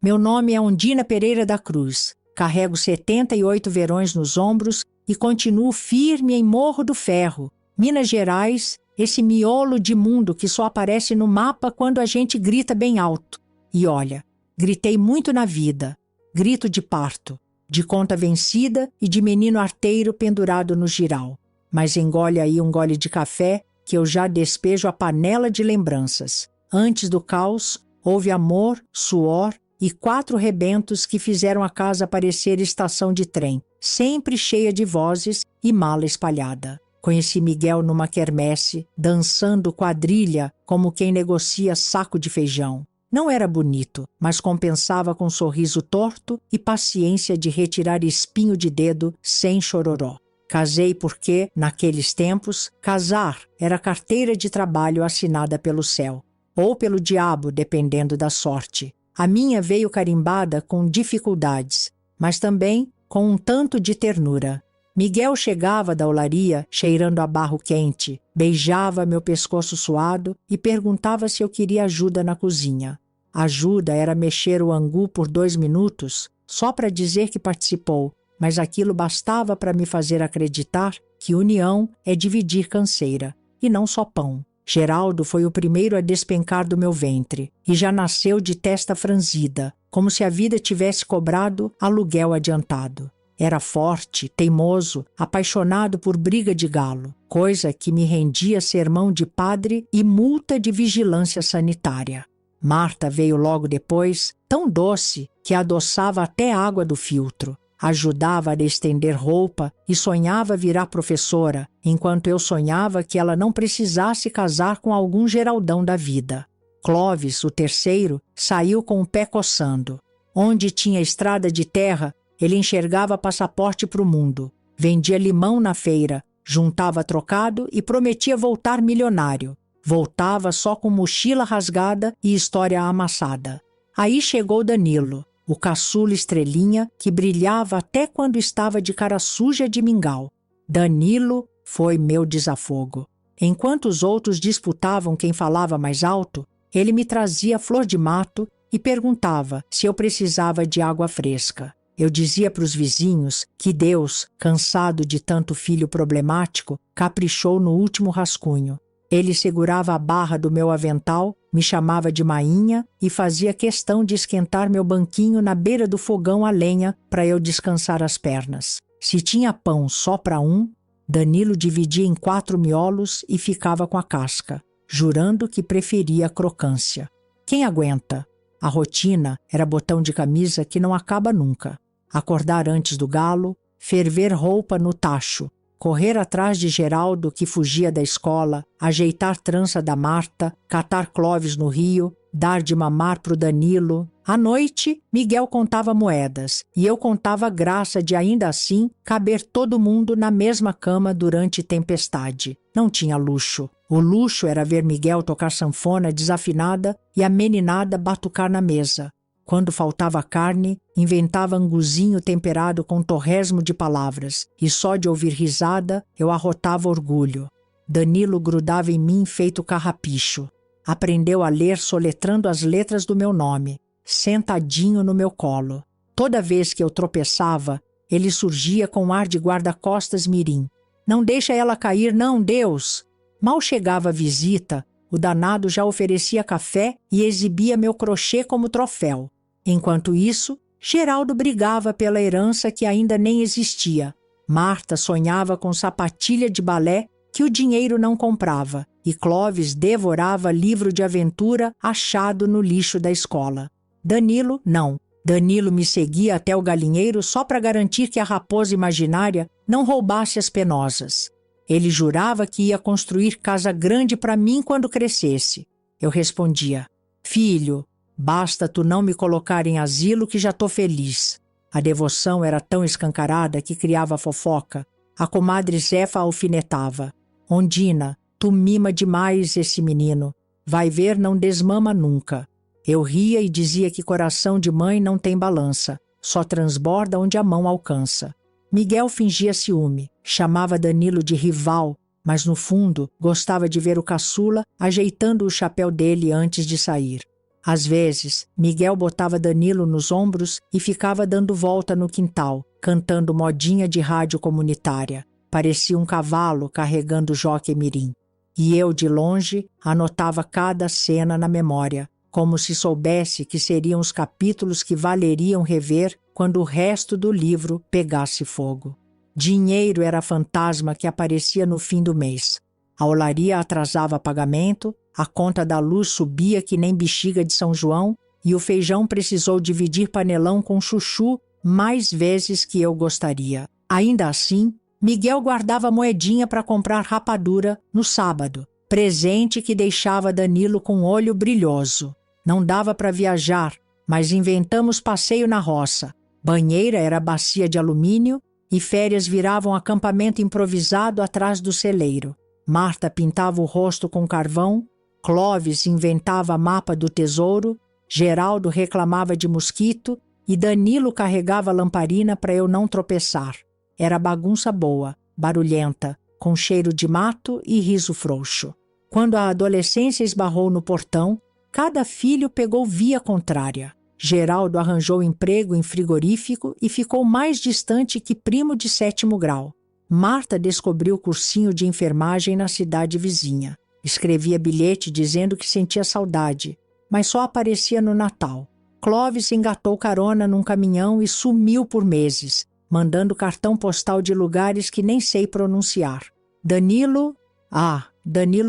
Meu nome é Ondina Pereira da Cruz. Carrego 78 verões nos ombros e continuo firme em Morro do Ferro, Minas Gerais, esse miolo de mundo que só aparece no mapa quando a gente grita bem alto. E olha, gritei muito na vida. Grito de parto, de conta vencida e de menino arteiro pendurado no giral. Mas engole aí um gole de café que eu já despejo a panela de lembranças. Antes do caos, houve amor, suor e 4 rebentos que fizeram a casa parecer estação de trem, sempre cheia de vozes e mala espalhada. Conheci Miguel numa quermesse, dançando quadrilha como quem negocia saco de feijão. Não era bonito, mas compensava com sorriso torto e paciência de retirar espinho de dedo sem chororó. Casei porque, naqueles tempos, casar era carteira de trabalho assinada pelo céu, ou pelo diabo, dependendo da sorte. A minha veio carimbada com dificuldades, mas também com um tanto de ternura. Miguel chegava da olaria cheirando a barro quente, beijava meu pescoço suado e perguntava se eu queria ajuda na cozinha. Ajuda era mexer o angu por 2 minutos, só para dizer que participou, mas aquilo bastava para me fazer acreditar que união é dividir canseira, e não só pão. Geraldo foi o primeiro a despencar do meu ventre, e já nasceu de testa franzida, como se a vida tivesse cobrado aluguel adiantado. Era forte, teimoso, apaixonado por briga de galo, coisa que me rendia sermão de padre e multa de vigilância sanitária. Marta veio logo depois, tão doce que adoçava até a água do filtro. Ajudava a estender roupa e sonhava virar professora, enquanto eu sonhava que ela não precisasse casar com algum Geraldão da vida. Clóvis, o terceiro, saiu com o pé coçando. Onde tinha estrada de terra, ele enxergava passaporte para o mundo. Vendia limão na feira, juntava trocado e prometia voltar milionário. Voltava só com mochila rasgada e história amassada. Aí chegou Danilo, o caçula estrelinha que brilhava até quando estava de cara suja de mingau. Danilo foi meu desafogo. Enquanto os outros disputavam quem falava mais alto, ele me trazia flor de mato e perguntava se eu precisava de água fresca. Eu dizia para os vizinhos que Deus, cansado de tanto filho problemático, caprichou no último rascunho. Ele segurava a barra do meu avental, me chamava de mainha e fazia questão de esquentar meu banquinho na beira do fogão a lenha para eu descansar as pernas. Se tinha pão só para um, Danilo dividia em 4 miolos e ficava com a casca, jurando que preferia a crocância. Quem aguenta? A rotina era botão de camisa que não acaba nunca. Acordar antes do galo, ferver roupa no tacho, correr atrás de Geraldo que fugia da escola, ajeitar trança da Marta, catar Clóvis no rio, dar de mamar pro Danilo. À noite, Miguel contava moedas e eu contava graça de ainda assim caber todo mundo na mesma cama durante tempestade. Não tinha luxo. O luxo era ver Miguel tocar sanfona desafinada e a meninada batucar na mesa. Quando faltava carne, inventava anguzinho temperado com torresmo de palavras, e só de ouvir risada eu arrotava orgulho. Danilo grudava em mim feito carrapicho. Aprendeu a ler soletrando as letras do meu nome, sentadinho no meu colo. Toda vez que eu tropeçava, ele surgia com ar de guarda-costas mirim. Não deixa ela cair, não, Deus! Mal chegava a visita, o danado já oferecia café e exibia meu crochê como troféu. Enquanto isso, Geraldo brigava pela herança que ainda nem existia. Marta sonhava com sapatilha de balé que o dinheiro não comprava, e Clóvis devorava livro de aventura achado no lixo da escola. Danilo, não. Danilo me seguia até o galinheiro só para garantir que a raposa imaginária não roubasse as penosas. Ele jurava que ia construir casa grande para mim quando crescesse. Eu respondia: filho, basta tu não me colocar em asilo que já tô feliz. A devoção era tão escancarada que criava fofoca. A comadre Zefa alfinetava: Ondina, tu mima demais esse menino. Vai ver, não desmama nunca. Eu ria e dizia que coração de mãe não tem balança, só transborda onde a mão alcança. Miguel fingia ciúme, chamava Danilo de rival, mas no fundo gostava de ver o caçula ajeitando o chapéu dele antes de sair. Às vezes, Miguel botava Danilo nos ombros e ficava dando volta no quintal, cantando modinha de rádio comunitária. Parecia um cavalo carregando Joque Mirim. E eu, de longe, anotava cada cena na memória, como se soubesse que seriam os capítulos que valeriam rever quando o resto do livro pegasse fogo. Dinheiro era fantasma que aparecia no fim do mês. A olaria atrasava pagamento, a conta da luz subia que nem bexiga de São João e o feijão precisou dividir panelão com chuchu mais vezes que eu gostaria. Ainda assim, Miguel guardava moedinha para comprar rapadura no sábado, presente que deixava Danilo com olho brilhoso. Não dava para viajar, mas inventamos passeio na roça. Banheira era bacia de alumínio e férias viravam acampamento improvisado atrás do celeiro. Marta pintava o rosto com carvão, Clóvis inventava mapa do tesouro, Geraldo reclamava de mosquito e Danilo carregava lamparina para eu não tropeçar. Era bagunça boa, barulhenta, com cheiro de mato e riso frouxo. Quando a adolescência esbarrou no portão, cada filho pegou via contrária. Geraldo arranjou emprego em frigorífico e ficou mais distante que primo de 7º grau. Marta descobriu cursinho de enfermagem na cidade vizinha. Escrevia bilhete dizendo que sentia saudade, mas só aparecia no Natal. Clóvis engatou carona num caminhão e sumiu por meses, mandando cartão postal de lugares que nem sei pronunciar. Danilo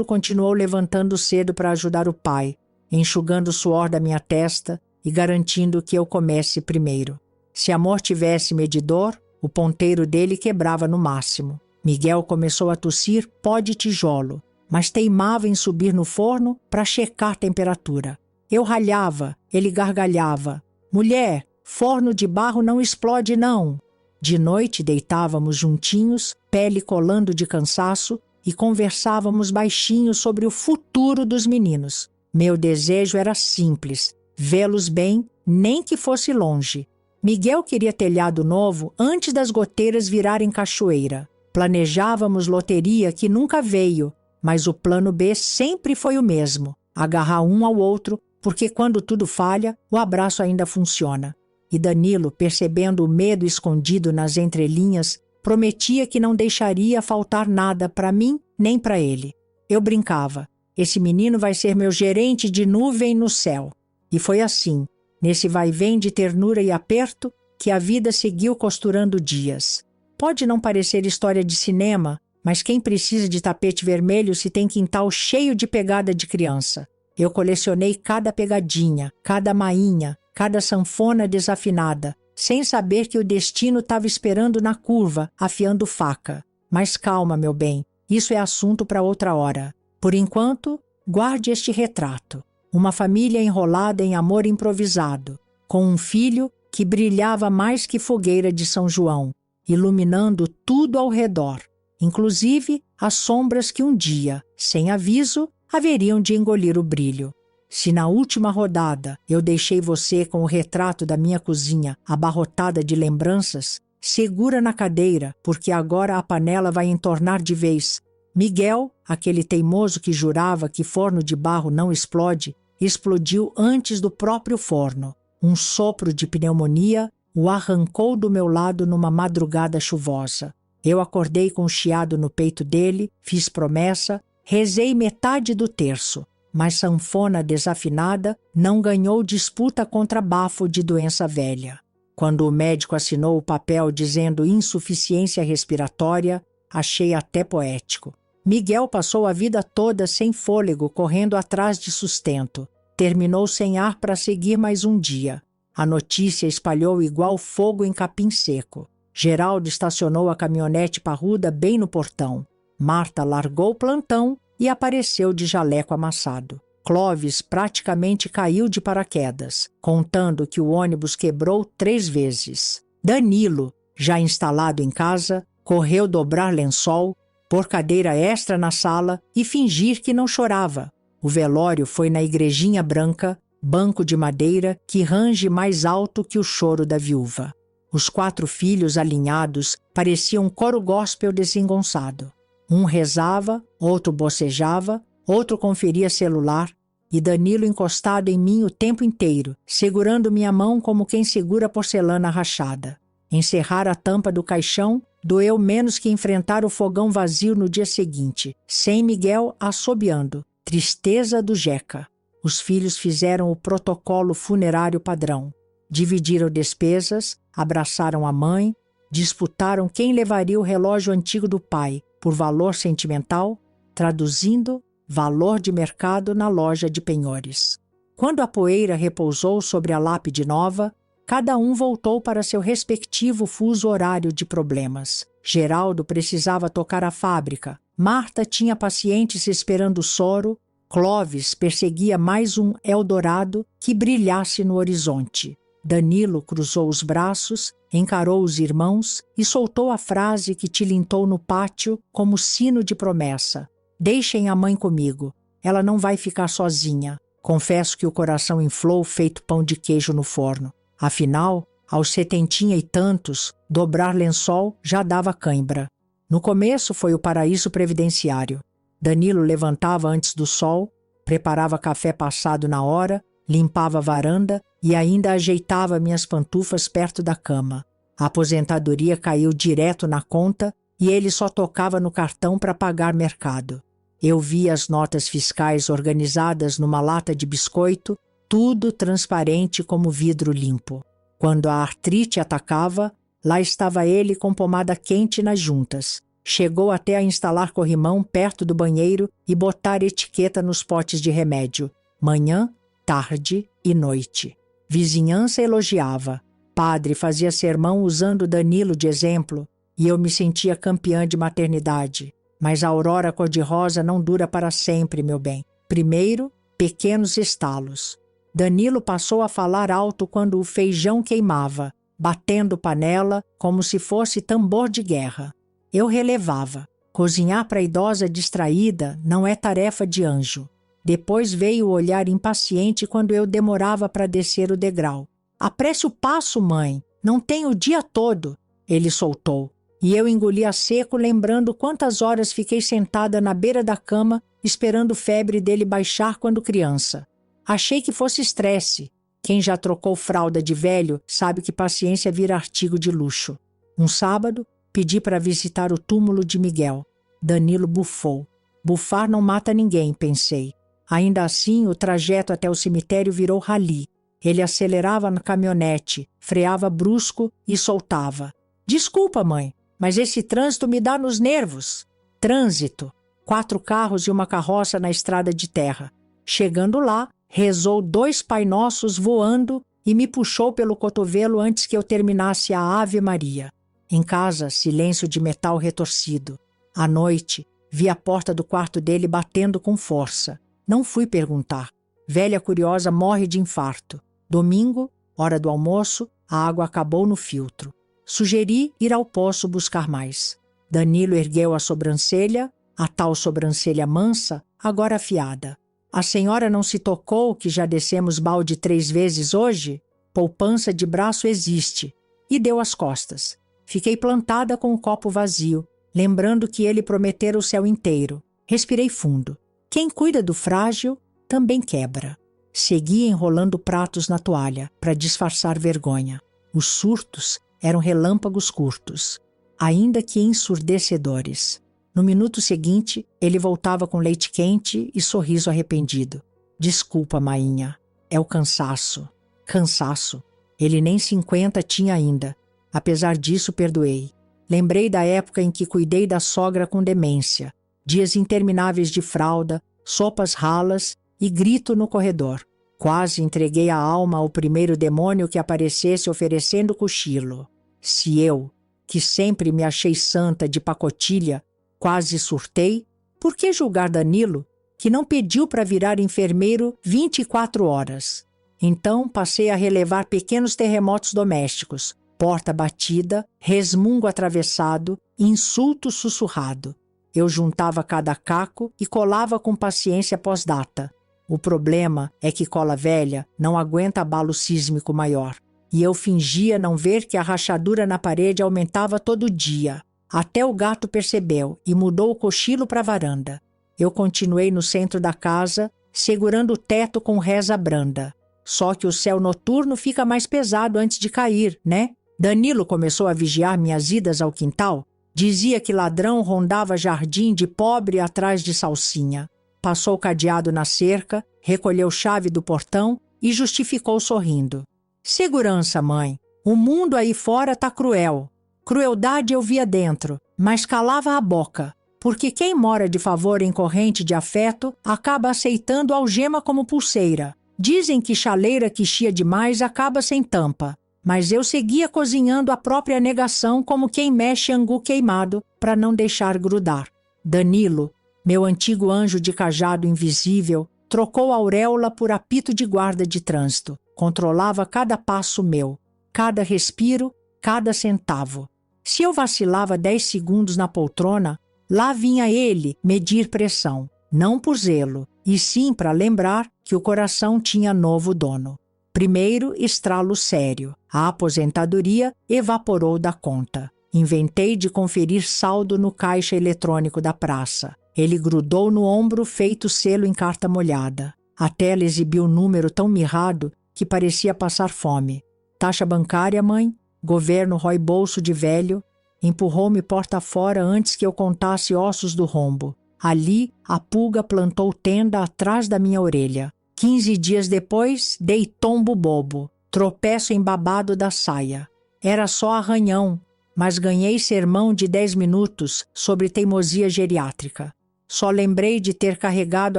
continuou levantando cedo para ajudar o pai, enxugando o suor da minha testa e garantindo que eu comesse primeiro. Se amor tivesse medidor, o ponteiro dele quebrava no máximo. Miguel começou a tossir pó de tijolo, mas teimava em subir no forno para checar temperatura. Eu ralhava, ele gargalhava. Mulher, forno de barro não explode não. De noite deitávamos juntinhos, pele colando de cansaço, e conversávamos baixinho sobre o futuro dos meninos. Meu desejo era simples, vê-los bem, nem que fosse longe. Miguel queria telhado novo antes das goteiras virarem cachoeira. Planejávamos loteria que nunca veio, mas o plano B sempre foi o mesmo, agarrar um ao outro, porque quando tudo falha, o abraço ainda funciona. E Danilo, percebendo o medo escondido nas entrelinhas, prometia que não deixaria faltar nada para mim nem para ele. Eu brincava, esse menino vai ser meu gerente de nuvem no céu. E foi assim, nesse vai-vem de ternura e aperto, que a vida seguiu costurando dias. Pode não parecer história de cinema, mas quem precisa de tapete vermelho se tem quintal cheio de pegada de criança. Eu colecionei cada pegadinha, cada mainha, cada sanfona desafinada, sem saber que o destino estava esperando na curva, afiando faca. Mas calma, meu bem, isso é assunto para outra hora. Por enquanto, guarde este retrato. Uma família enrolada em amor improvisado, com um filho que brilhava mais que fogueira de São João, iluminando tudo ao redor, inclusive as sombras que um dia, sem aviso, haveriam de engolir o brilho. Se na última rodada eu deixei você com o retrato da minha cozinha abarrotada de lembranças, segura na cadeira, porque agora a panela vai entornar de vez. Miguel, aquele teimoso que jurava que forno de barro não explode, explodiu antes do próprio forno. Um sopro de pneumonia o arrancou do meu lado numa madrugada chuvosa. Eu acordei com um chiado no peito dele, fiz promessa, rezei metade do terço, mas sanfona desafinada não ganhou disputa contra bafo de doença velha. Quando o médico assinou o papel dizendo insuficiência respiratória, achei até poético. Miguel passou a vida toda sem fôlego, correndo atrás de sustento. Terminou sem ar para seguir mais um dia. A notícia espalhou igual fogo em capim seco. Geraldo estacionou a caminhonete parruda bem no portão. Marta largou o plantão e apareceu de jaleco amassado. Clóvis praticamente caiu de paraquedas, contando que o ônibus quebrou 3 vezes. Danilo, já instalado em casa, correu dobrar lençol, pôr cadeira extra na sala e fingir que não chorava. O velório foi na igrejinha branca, banco de madeira que range mais alto que o choro da viúva. Os 4 filhos alinhados pareciam um coro gospel desengonçado. Um rezava, outro bocejava, outro conferia celular. e Danilo encostado em mim o tempo inteiro, segurando minha mão como quem segura porcelana rachada. Encerrar a tampa do caixão doeu menos que enfrentar o fogão vazio no dia seguinte, sem Miguel assobiando. Tristeza do Jeca. Os filhos fizeram o protocolo funerário padrão. Dividiram despesas, abraçaram a mãe, disputaram quem levaria o relógio antigo do pai, por valor sentimental, traduzindo valor de mercado na loja de penhores. Quando a poeira repousou sobre a lápide nova, cada um voltou para seu respectivo fuso horário de problemas. Geraldo precisava tocar a fábrica, Marta tinha pacientes esperando o soro, Clóvis perseguia mais um Eldorado que brilhasse no horizonte. Danilo cruzou os braços, encarou os irmãos e soltou a frase que tilintou no pátio como sino de promessa. Deixem a mãe comigo, ela não vai ficar sozinha. Confesso que o coração inflou feito pão de queijo no forno. Afinal, aos 70 e tantos, dobrar lençol já dava cãibra. No começo foi o paraíso previdenciário. Danilo levantava antes do sol, preparava café passado na hora, limpava a varanda e ainda ajeitava minhas pantufas perto da cama. A aposentadoria caiu direto na conta e ele só tocava no cartão para pagar mercado. Eu via as notas fiscais organizadas numa lata de biscoito, tudo transparente como vidro limpo. Quando a artrite atacava, lá estava ele com pomada quente nas juntas. Chegou até a instalar corrimão perto do banheiro e botar etiqueta nos potes de remédio. Manhã, tarde e noite. Vizinhança elogiava. Padre fazia sermão usando Danilo de exemplo e eu me sentia campeã de maternidade. Mas a aurora cor-de-rosa não dura para sempre, meu bem. Primeiro, pequenos estalos. Danilo passou a falar alto quando o feijão queimava, batendo panela como se fosse tambor de guerra. Eu relevava. Cozinhar para a idosa distraída não é tarefa de anjo. Depois veio o olhar impaciente quando eu demorava para descer o degrau. Apresse o passo, mãe. Não tem o dia todo. Ele soltou. E eu engoli a seco, lembrando quantas horas fiquei sentada na beira da cama, esperando febre dele baixar quando criança. Achei que fosse estresse. Quem já trocou fralda de velho sabe que paciência vira artigo de luxo. Um sábado, pedi para visitar o túmulo de Miguel. Danilo bufou. Bufar não mata ninguém, pensei. Ainda assim, o trajeto até o cemitério virou rali. Ele acelerava na caminhonete, freava brusco e soltava. Desculpa, mãe, mas esse trânsito me dá nos nervos. Trânsito. 4 carros e uma carroça na estrada de terra. Chegando lá, rezou 2 Pai Nossos voando e me puxou pelo cotovelo antes que eu terminasse a Ave Maria. Em casa, silêncio de metal retorcido. À noite, vi a porta do quarto dele batendo com força. Não fui perguntar. Velha curiosa morre de infarto. Domingo, hora do almoço, a água acabou no filtro. Sugeri ir ao poço buscar mais. Danilo ergueu a sobrancelha, a tal sobrancelha mansa, agora afiada. A senhora não se tocou que já descemos balde 3 vezes hoje? Poupança de braço existe. E deu as costas. Fiquei plantada com o copo vazio, lembrando que ele prometera o céu inteiro. Respirei fundo. Quem cuida do frágil, também quebra. Segui enrolando pratos na toalha, para disfarçar vergonha. Os surtos eram relâmpagos curtos, ainda que ensurdecedores. No minuto seguinte, ele voltava com leite quente e sorriso arrependido. Desculpa, mainha. É o cansaço. Cansaço. Ele nem 50 tinha ainda. Apesar disso, perdoei. Lembrei da época em que cuidei da sogra com demência. Dias intermináveis de fralda, sopas ralas e grito no corredor. Quase entreguei a alma ao primeiro demônio que aparecesse oferecendo cochilo. Se eu, que sempre me achei santa de pacotilha, quase surtei, por que julgar Danilo, que não pediu para virar enfermeiro 24 horas? Então passei a relevar pequenos terremotos domésticos, porta batida, resmungo atravessado, insulto sussurrado. Eu juntava cada caco e colava com paciência pós-data. O problema é que cola velha não aguenta abalo sísmico maior. E eu fingia não ver que a rachadura na parede aumentava todo dia. Até o gato percebeu e mudou o cochilo para a varanda. Eu continuei no centro da casa, segurando o teto com reza branda. Só que o céu noturno fica mais pesado antes de cair, né? Danilo começou a vigiar minhas idas ao quintal. Dizia que ladrão rondava jardim de pobre atrás de salsinha. Passou o cadeado na cerca, recolheu chave do portão e justificou sorrindo. Segurança, mãe. O mundo aí fora tá cruel. Crueldade eu via dentro, mas calava a boca. Porque quem mora de favor em corrente de afeto acaba aceitando algema como pulseira. Dizem que chaleira que chia demais acaba sem tampa. Mas eu seguia cozinhando a própria negação como quem mexe angu queimado para não deixar grudar. Danilo, meu antigo anjo de cajado invisível, trocou a auréola por apito de guarda de trânsito. Controlava cada passo meu, cada respiro, cada centavo. Se eu vacilava 10 segundos na poltrona, lá vinha ele medir pressão, não por zelo, e sim para lembrar que o coração tinha novo dono. Primeiro estralo sério. A aposentadoria evaporou da conta. Inventei de conferir saldo no caixa eletrônico da praça. Ele grudou no ombro feito selo em carta molhada. A tela exibiu um número tão mirrado que parecia passar fome. Taxa bancária, mãe? Governo rói bolso de velho. Empurrou-me porta fora antes que eu contasse ossos do rombo. Ali, a pulga plantou tenda atrás da minha orelha. 15 dias depois, dei tombo bobo. Tropeço embabado da saia. Era só arranhão, mas ganhei sermão de 10 minutos sobre teimosia geriátrica. Só lembrei de ter carregado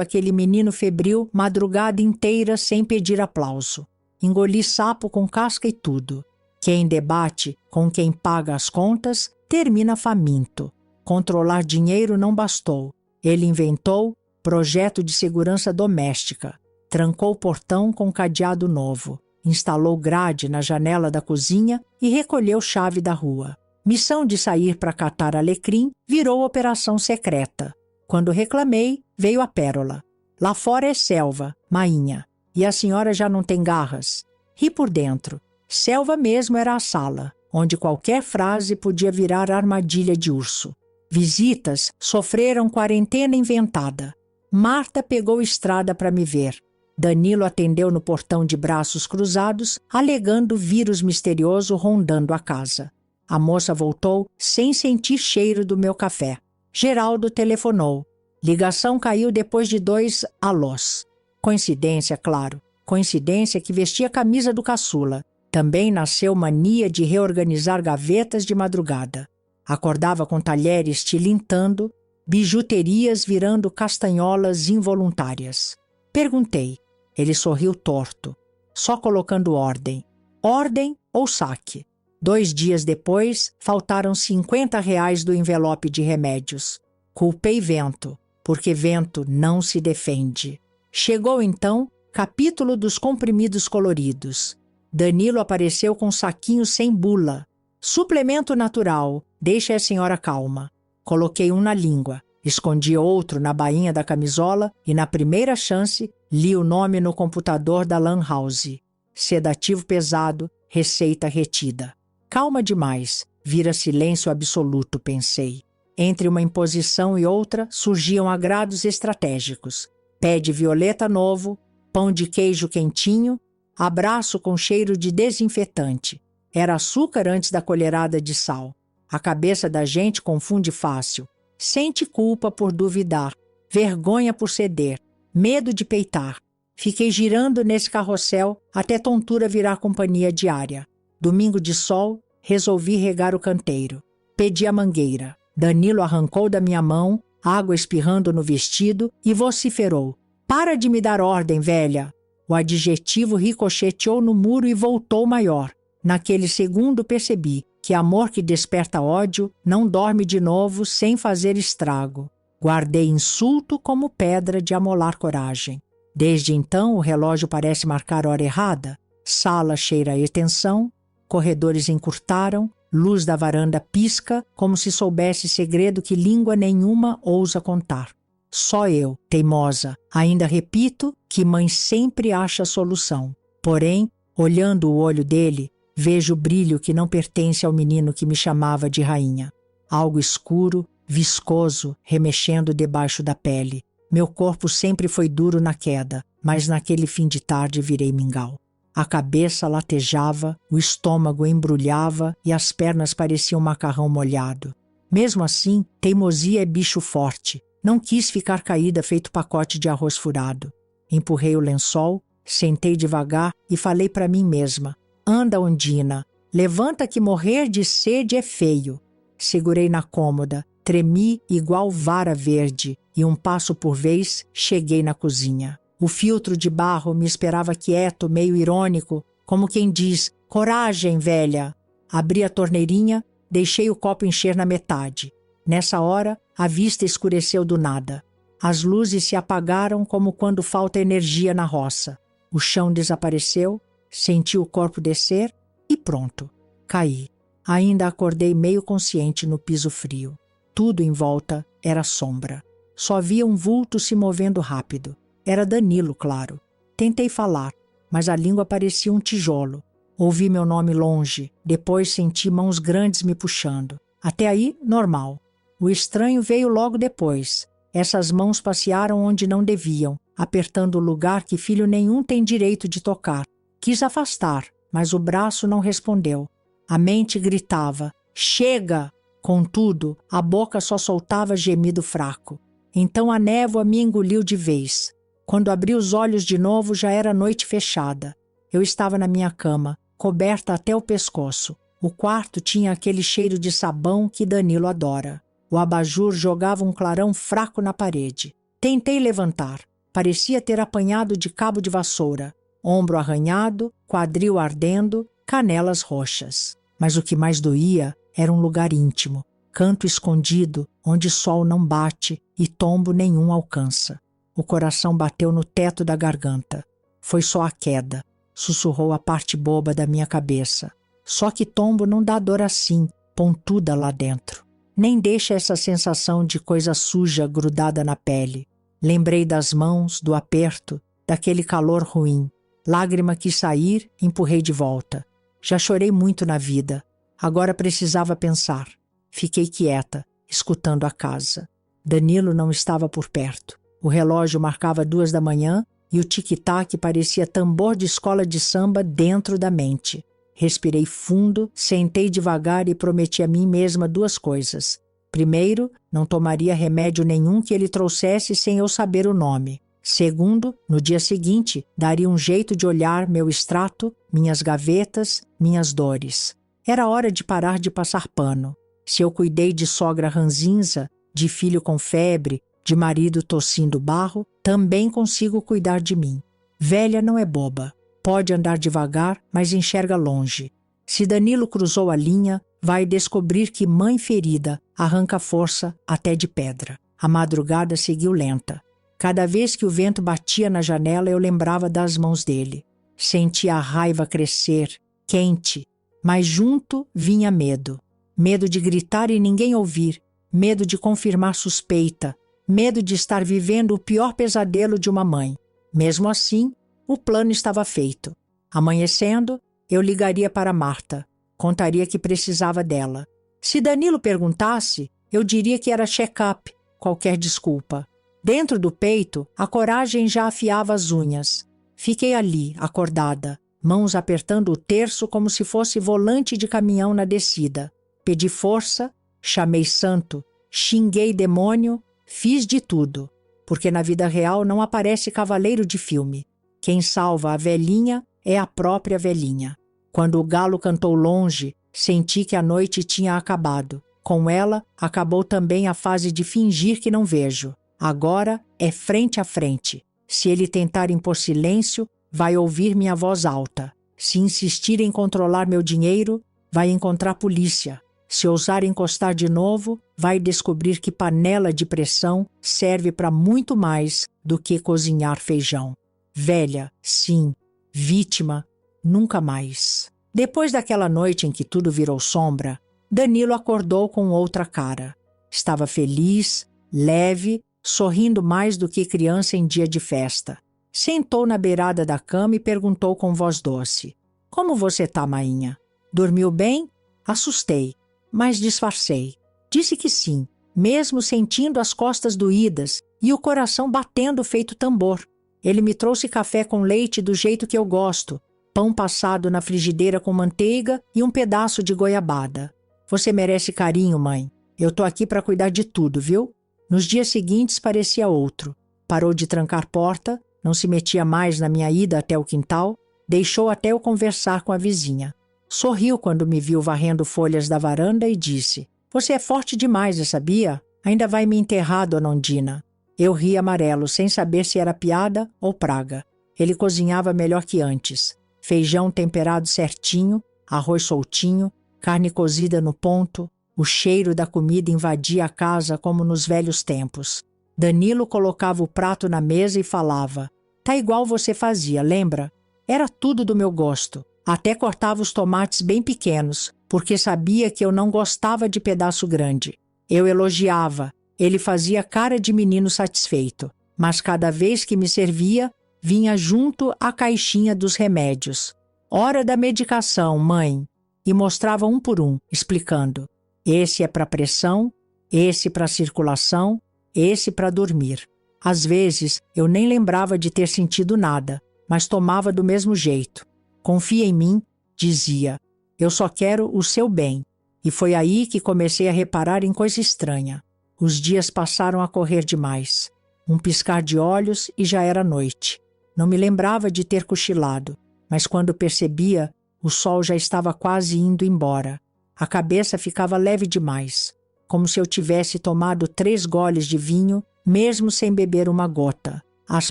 aquele menino febril madrugada inteira sem pedir aplauso. Engoli sapo com casca e tudo. Quem debate com quem paga as contas termina faminto. Controlar dinheiro não bastou. Ele inventou projeto de segurança doméstica. Trancou o portão com cadeado novo. Instalou grade na janela da cozinha e recolheu chave da rua. Missão de sair para catar alecrim virou operação secreta. Quando reclamei, veio a pérola. Lá fora é selva, mainha. E a senhora já não tem garras? Ri por dentro. Selva mesmo era a sala, onde qualquer frase podia virar armadilha de urso. Visitas sofreram quarentena inventada. Marta pegou estrada para me ver. Danilo atendeu no portão de braços cruzados, alegando vírus misterioso rondando a casa. A moça voltou sem sentir cheiro do meu café. Geraldo telefonou. Ligação caiu depois de 2 alôs. Coincidência, claro. Coincidência que vestia a camisa do caçula. Também nasceu mania de reorganizar gavetas de madrugada. Acordava com talheres tilintando, bijuterias virando castanholas involuntárias. Perguntei. Ele sorriu torto, só colocando ordem. Ordem ou saque? 2 dias depois, faltaram R$ 50 do envelope de remédios. Culpei vento, porque vento não se defende. Chegou então, capítulo dos comprimidos coloridos. Danilo apareceu com saquinho sem bula. Suplemento natural, deixe a senhora calma. Coloquei um na língua. Escondi outro na bainha da camisola e, na primeira chance, li o nome no computador da Lan House. Sedativo pesado, receita retida. Calma demais, vira silêncio absoluto, pensei. Entre uma imposição e outra surgiam agrados estratégicos. Pé de violeta novo, pão de queijo quentinho, abraço com cheiro de desinfetante. Era açúcar antes da colherada de sal. A cabeça da gente confunde fácil. Sente culpa por duvidar, vergonha por ceder, medo de peitar. Fiquei girando nesse carrossel até tontura virar companhia diária. Domingo de sol, resolvi regar o canteiro. Pedi a mangueira. Danilo arrancou da minha mão, água espirrando no vestido, e vociferou. Para de me dar ordem, velha! O adjetivo ricocheteou no muro e voltou maior. Naquele segundo percebi que amor que desperta ódio não dorme de novo sem fazer estrago. Guardei insulto como pedra de amolar coragem. Desde então o relógio parece marcar hora errada. Sala cheira a tensão, corredores encurtaram, luz da varanda pisca como se soubesse segredo que língua nenhuma ousa contar. Só eu, teimosa, ainda repito que mãe sempre acha solução. Porém, olhando o olho dele, vejo o brilho que não pertence ao menino que me chamava de rainha. Algo escuro, viscoso, remexendo debaixo da pele. Meu corpo sempre foi duro na queda, mas naquele fim de tarde virei mingau. A cabeça latejava, o estômago embrulhava e as pernas pareciam macarrão molhado. Mesmo assim, teimosia é bicho forte. Não quis ficar caída feito pacote de arroz furado. Empurrei o lençol, sentei devagar e falei para mim mesma: anda, Ondina, levanta que morrer de sede é feio. Segurei na cômoda, tremi igual vara verde e um passo por vez cheguei na cozinha. O filtro de barro me esperava quieto, meio irônico, como quem diz: coragem, velha. Abri a torneirinha, deixei o copo encher na metade. Nessa hora, a vista escureceu do nada. As luzes se apagaram como quando falta energia na roça. O chão desapareceu, senti o corpo descer e pronto, caí. Ainda acordei meio consciente no piso frio. Tudo em volta era sombra. Só via um vulto se movendo rápido. Era Danilo, claro. Tentei falar, mas a língua parecia um tijolo. Ouvi meu nome longe, depois senti mãos grandes me puxando. Até aí, normal. O estranho veio logo depois. Essas mãos passearam onde não deviam, apertando o lugar que filho nenhum tem direito de tocar. Quis afastar, mas o braço não respondeu. A mente gritava: chega! Contudo, a boca só soltava gemido fraco. Então a névoa me engoliu de vez. Quando abri os olhos de novo, já era noite fechada. Eu estava na minha cama, coberta até o pescoço. O quarto tinha aquele cheiro de sabão que Danilo adora. O abajur jogava um clarão fraco na parede. Tentei levantar. Parecia ter apanhado de cabo de vassoura. Ombro arranhado, quadril ardendo, canelas roxas. Mas o que mais doía era um lugar íntimo, canto escondido, onde sol não bate e tombo nenhum alcança. O coração bateu no teto da garganta. Foi só a queda, sussurrou a parte boba da minha cabeça. Só que tombo não dá dor assim, pontuda lá dentro. Nem deixa essa sensação de coisa suja grudada na pele. Lembrei das mãos, do aperto, daquele calor ruim. Lágrima quis sair, empurrei de volta. Já chorei muito na vida. Agora precisava pensar. Fiquei quieta, escutando a casa. Danilo não estava por perto. O relógio marcava 2 da manhã e o tic-tac parecia tambor de escola de samba dentro da mente. Respirei fundo, sentei devagar e prometi a mim mesma 2 coisas. Primeiro, não tomaria remédio nenhum que ele trouxesse sem eu saber o nome. Segundo, no dia seguinte, daria um jeito de olhar meu extrato, minhas gavetas, minhas dores. Era hora de parar de passar pano. Se eu cuidei de sogra ranzinza, de filho com febre, de marido tossindo barro, também consigo cuidar de mim. Velha não é boba. Pode andar devagar, mas enxerga longe. Se Danilo cruzou a linha, vai descobrir que mãe ferida arranca força até de pedra. A madrugada seguiu lenta. Cada vez que o vento batia na janela, eu lembrava das mãos dele. Sentia a raiva crescer, quente, mas junto vinha medo. Medo de gritar e ninguém ouvir, medo de confirmar suspeita, medo de estar vivendo o pior pesadelo de uma mãe. Mesmo assim, o plano estava feito. Amanhecendo, eu ligaria para Marta, contaria que precisava dela. Se Danilo perguntasse, eu diria que era check-up, qualquer desculpa. Dentro do peito, a coragem já afiava as unhas. Fiquei ali, acordada, mãos apertando o terço como se fosse volante de caminhão na descida. Pedi força, chamei santo, xinguei demônio, fiz de tudo, porque na vida real não aparece cavaleiro de filme. Quem salva a velhinha é a própria velhinha. Quando o galo cantou longe, senti que a noite tinha acabado. Com ela, acabou também a fase de fingir que não vejo. Agora é frente a frente. Se ele tentar impor silêncio, vai ouvir minha voz alta. Se insistir em controlar meu dinheiro, vai encontrar polícia. Se ousar encostar de novo, vai descobrir que panela de pressão serve para muito mais do que cozinhar feijão. Velha, sim. Vítima, nunca mais. Depois daquela noite em que tudo virou sombra, Danilo acordou com outra cara. Estava feliz, leve, sorrindo mais do que criança em dia de festa. Sentou na beirada da cama e perguntou com voz doce: "Como você tá, mainha? Dormiu bem?" Assustei, mas disfarcei. Disse que sim, mesmo sentindo as costas doídas e o coração batendo feito tambor. Ele me trouxe café com leite do jeito que eu gosto, pão passado na frigideira com manteiga e um pedaço de goiabada. Você merece carinho, mãe. Eu tô aqui para cuidar de tudo, viu? Nos dias seguintes parecia outro. Parou de trancar porta, não se metia mais na minha ida até o quintal, deixou até eu conversar com a vizinha. Sorriu quando me viu varrendo folhas da varanda e disse: "Você é forte demais, sabia? Ainda vai me enterrar, dona Ondina." Eu ri amarelo, sem saber se era piada ou praga. Ele cozinhava melhor que antes. Feijão temperado certinho, arroz soltinho, carne cozida no ponto. O cheiro da comida invadia a casa como nos velhos tempos. Danilo colocava o prato na mesa e falava: "Tá igual você fazia, lembra? Era tudo do meu gosto. Até cortava os tomates bem pequenos, porque sabia que eu não gostava de pedaço grande." Eu elogiava. Ele fazia cara de menino satisfeito, mas cada vez que me servia, vinha junto a caixinha dos remédios. "Hora da medicação, mãe." E mostrava um por um, explicando: "Esse é para pressão, esse para circulação, esse para dormir." Às vezes, eu nem lembrava de ter sentido nada, mas tomava do mesmo jeito. "Confia em mim", dizia. "Eu só quero o seu bem." E foi aí que comecei a reparar em coisa estranha. Os dias passaram a correr demais. Um piscar de olhos e já era noite. Não me lembrava de ter cochilado, mas quando percebia, o sol já estava quase indo embora. A cabeça ficava leve demais, como se eu tivesse tomado 3 goles de vinho, mesmo sem beber uma gota. As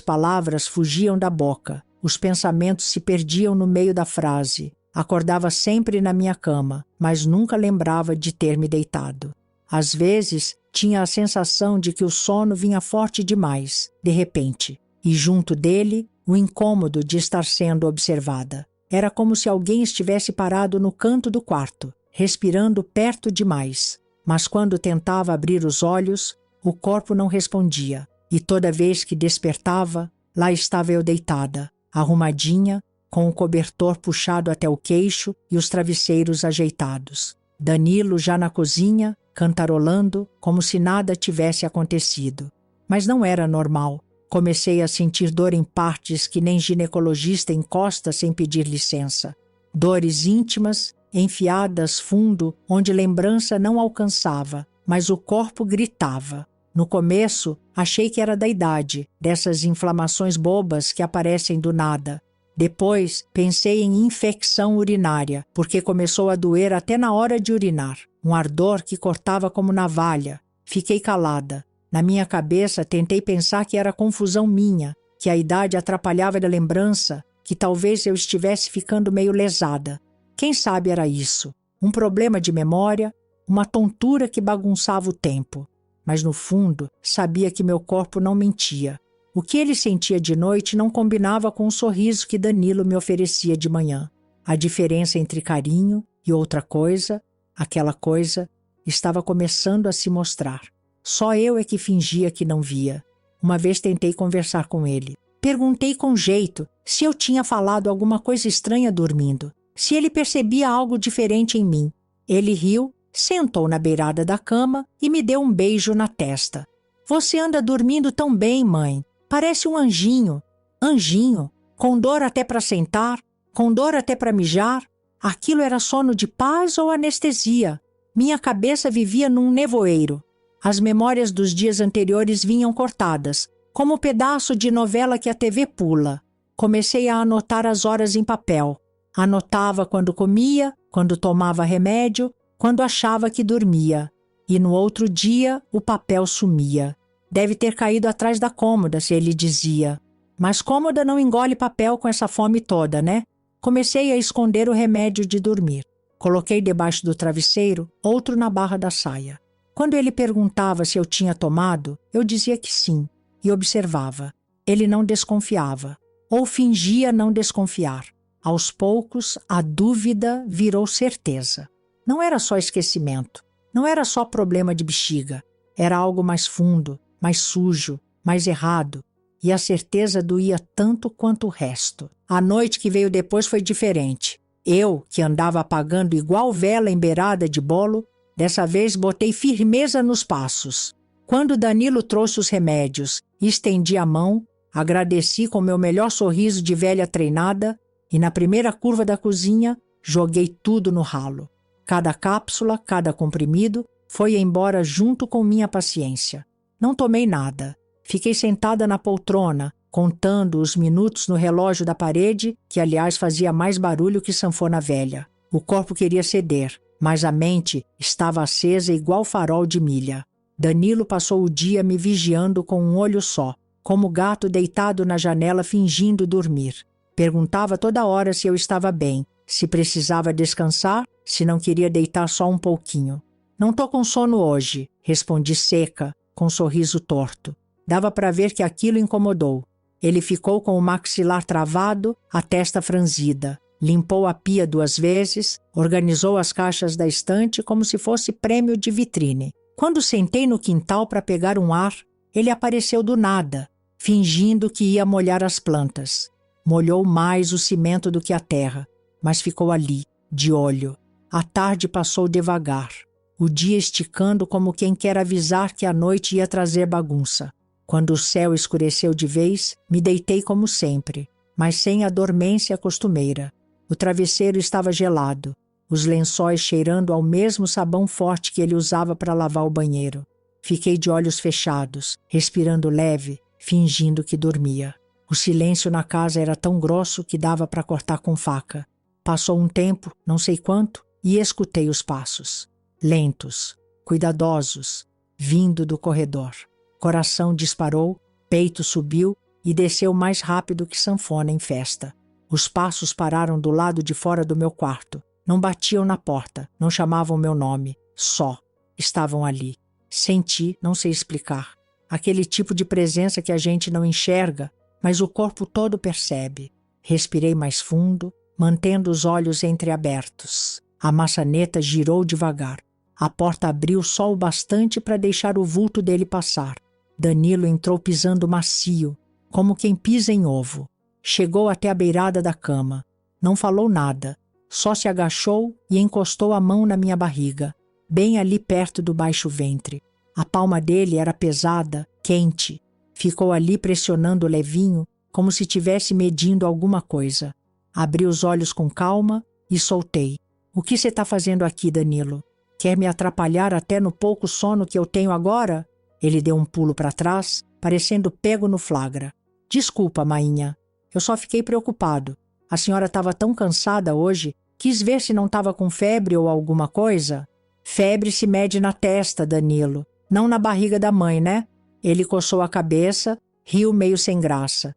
palavras fugiam da boca, os pensamentos se perdiam no meio da frase. Acordava sempre na minha cama, mas nunca lembrava de ter me deitado. Às vezes, tinha a sensação de que o sono vinha forte demais, de repente, e junto dele, o incômodo de estar sendo observada. Era como se alguém estivesse parado no canto do quarto, respirando perto demais. Mas quando tentava abrir os olhos, o corpo não respondia, e toda vez que despertava, lá estava eu deitada, arrumadinha, com o cobertor puxado até o queixo e os travesseiros ajeitados. Danilo já na cozinha, cantarolando, como se nada tivesse acontecido. Mas não era normal. Comecei a sentir dor em partes que nem ginecologista encosta sem pedir licença. Dores íntimas, enfiadas fundo, onde lembrança não alcançava, mas o corpo gritava. No começo, achei que era da idade, dessas inflamações bobas que aparecem do nada. Depois, pensei em infecção urinária, porque começou a doer até na hora de urinar. Um ardor que cortava como navalha. Fiquei calada. Na minha cabeça, tentei pensar que era confusão minha, que a idade atrapalhava a lembrança, que talvez eu estivesse ficando meio lesada. Quem sabe era isso? Um problema de memória, uma tontura que bagunçava o tempo. Mas no fundo, sabia que meu corpo não mentia. O que ele sentia de noite não combinava com o sorriso que Danilo me oferecia de manhã. A diferença entre carinho e outra coisa, aquela coisa, estava começando a se mostrar. Só eu é que fingia que não via. Uma vez tentei conversar com ele. Perguntei com jeito se eu tinha falado alguma coisa estranha dormindo, se ele percebia algo diferente em mim. Ele riu, sentou na beirada da cama e me deu um beijo na testa. "Você anda dormindo tão bem, mãe. Parece um anjinho." Anjinho, com dor até para sentar, com dor até para mijar. Aquilo era sono de paz ou anestesia? Minha cabeça vivia num nevoeiro. As memórias dos dias anteriores vinham cortadas, como um pedaço de novela que a TV pula. Comecei a anotar as horas em papel. Anotava quando comia, quando tomava remédio, quando achava que dormia. E no outro dia, o papel sumia. "Deve ter caído atrás da cômoda", se ele dizia. Mas cômoda não engole papel com essa fome toda, né? Comecei a esconder o remédio de dormir. Coloquei debaixo do travesseiro, outro na barra da saia. Quando ele perguntava se eu tinha tomado, eu dizia que sim, e observava. Ele não desconfiava, ou fingia não desconfiar. Aos poucos, a dúvida virou certeza. Não era só esquecimento, não era só problema de bexiga, era algo mais fundo, mais sujo, mais errado, e a certeza doía tanto quanto o resto. A noite que veio depois foi diferente. Eu, que andava apagando igual vela embeirada de bolo, dessa vez botei firmeza nos passos. Quando Danilo trouxe os remédios e estendi a mão, agradeci com meu melhor sorriso de velha treinada e na primeira curva da cozinha joguei tudo no ralo. Cada cápsula, cada comprimido foi embora junto com minha paciência. Não tomei nada. Fiquei sentada na poltrona, contando os minutos no relógio da parede, que aliás fazia mais barulho que sanfona velha. O corpo queria ceder, mas a mente estava acesa igual farol de milha. Danilo passou o dia me vigiando com um olho só, como gato deitado na janela fingindo dormir. Perguntava toda hora se eu estava bem, se precisava descansar, se não queria deitar só um pouquinho. Não tô com sono hoje, respondi seca, com um sorriso torto. Dava para ver que aquilo incomodou. Ele ficou com o maxilar travado, a testa franzida. Limpou a pia 2 vezes, organizou as caixas da estante como se fosse prêmio de vitrine. Quando sentei no quintal para pegar um ar, ele apareceu do nada, fingindo que ia molhar as plantas. Molhou mais o cimento do que a terra, mas ficou ali, de olho. A tarde passou devagar, o dia esticando como quem quer avisar que a noite ia trazer bagunça. Quando o céu escureceu de vez, me deitei como sempre, mas sem a dormência costumeira. O travesseiro estava gelado, os lençóis cheirando ao mesmo sabão forte que ele usava para lavar o banheiro. Fiquei de olhos fechados, respirando leve, fingindo que dormia. O silêncio na casa era tão grosso que dava para cortar com faca. Passou um tempo, não sei quanto, e escutei os passos. Lentos, cuidadosos, vindo do corredor. Coração disparou, peito subiu e desceu mais rápido que sanfona em festa. Os passos pararam do lado de fora do meu quarto. Não batiam na porta, não chamavam meu nome. Só estavam ali. Senti, não sei explicar. Aquele tipo de presença que a gente não enxerga, mas o corpo todo percebe. Respirei mais fundo, mantendo os olhos entreabertos. A maçaneta girou devagar. A porta abriu só o bastante para deixar o vulto dele passar. Danilo entrou pisando macio, como quem pisa em ovo. Chegou até a beirada da cama. Não falou nada, só se agachou e encostou a mão na minha barriga, bem ali perto do baixo ventre. A palma dele era pesada, quente. Ficou ali pressionando levinho, como se tivesse medindo alguma coisa. Abri os olhos com calma e soltei. O que você está fazendo aqui, Danilo? Quer me atrapalhar até no pouco sono que eu tenho agora? Ele deu um pulo para trás, parecendo pego no flagra. Desculpa, mainha. Eu só fiquei preocupado. A senhora estava tão cansada hoje, quis ver se não estava com febre ou alguma coisa. Febre se mede na testa, Danilo, não na barriga da mãe, né? Ele coçou a cabeça, riu meio sem graça.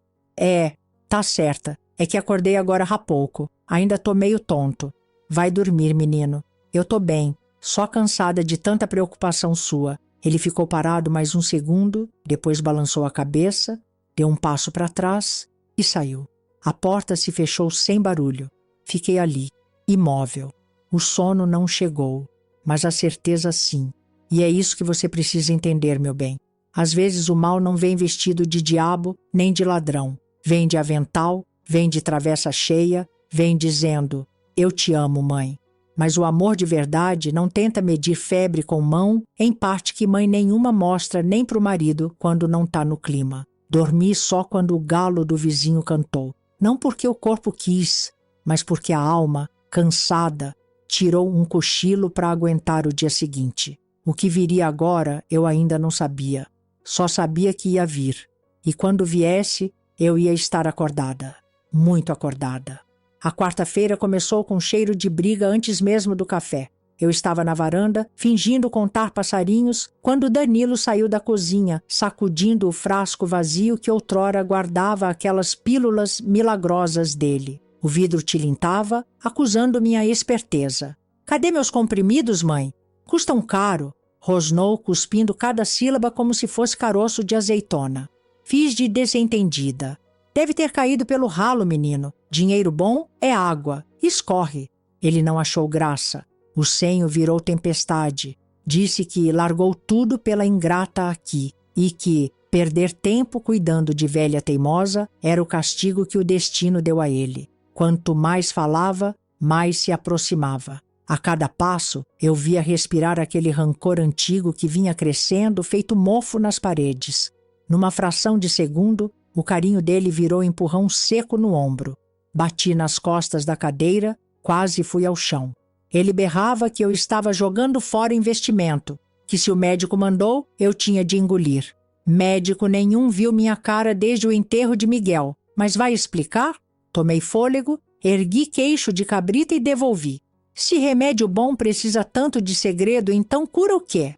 Tá certa. É que acordei agora há pouco. Ainda tô meio tonto. Vai dormir, menino. Eu tô bem, só cansada de tanta preocupação sua. Ele ficou parado mais um segundo, depois balançou a cabeça, deu um passo para trás e saiu. A porta se fechou sem barulho. Fiquei ali, imóvel. O sono não chegou, mas a certeza sim. E é isso que você precisa entender, meu bem. Às vezes o mal não vem vestido de diabo nem de ladrão. Vem de avental, vem de travessa cheia, vem dizendo: eu te amo, mãe. Mas o amor de verdade não tenta medir febre com mão, em parte que mãe nenhuma mostra nem pro marido quando não tá no clima. Dormi só quando o galo do vizinho cantou. Não porque o corpo quis, mas porque a alma, cansada, tirou um cochilo para aguentar o dia seguinte. O que viria agora eu ainda não sabia. Só sabia que ia vir. E quando viesse, eu ia estar acordada. Muito acordada. A quarta-feira começou com cheiro de briga antes mesmo do café. Eu estava na varanda, fingindo contar passarinhos, quando Danilo saiu da cozinha, sacudindo o frasco vazio que outrora guardava aquelas pílulas milagrosas dele. O vidro tilintava, acusando minha esperteza. Cadê meus comprimidos, mãe? Custam caro, rosnou, cuspindo cada sílaba como se fosse caroço de azeitona. Fiz de desentendida. Deve ter caído pelo ralo, menino. Dinheiro bom é água. Escorre. Ele não achou graça. O senho virou tempestade. Disse que largou tudo pela ingrata aqui e que perder tempo cuidando de velha teimosa era o castigo que o destino deu a ele. Quanto mais falava, mais se aproximava. A cada passo, eu via respirar aquele rancor antigo que vinha crescendo, feito mofo nas paredes. Numa fração de segundo, o carinho dele virou empurrão seco no ombro. Bati nas costas da cadeira, quase fui ao chão. Ele berrava que eu estava jogando fora o investimento, que se o médico mandou, eu tinha de engolir. Médico nenhum viu minha cara desde o enterro de Miguel, mas vai explicar? Tomei fôlego, ergui queixo de cabrita e devolvi. Se remédio bom precisa tanto de segredo, então cura o quê?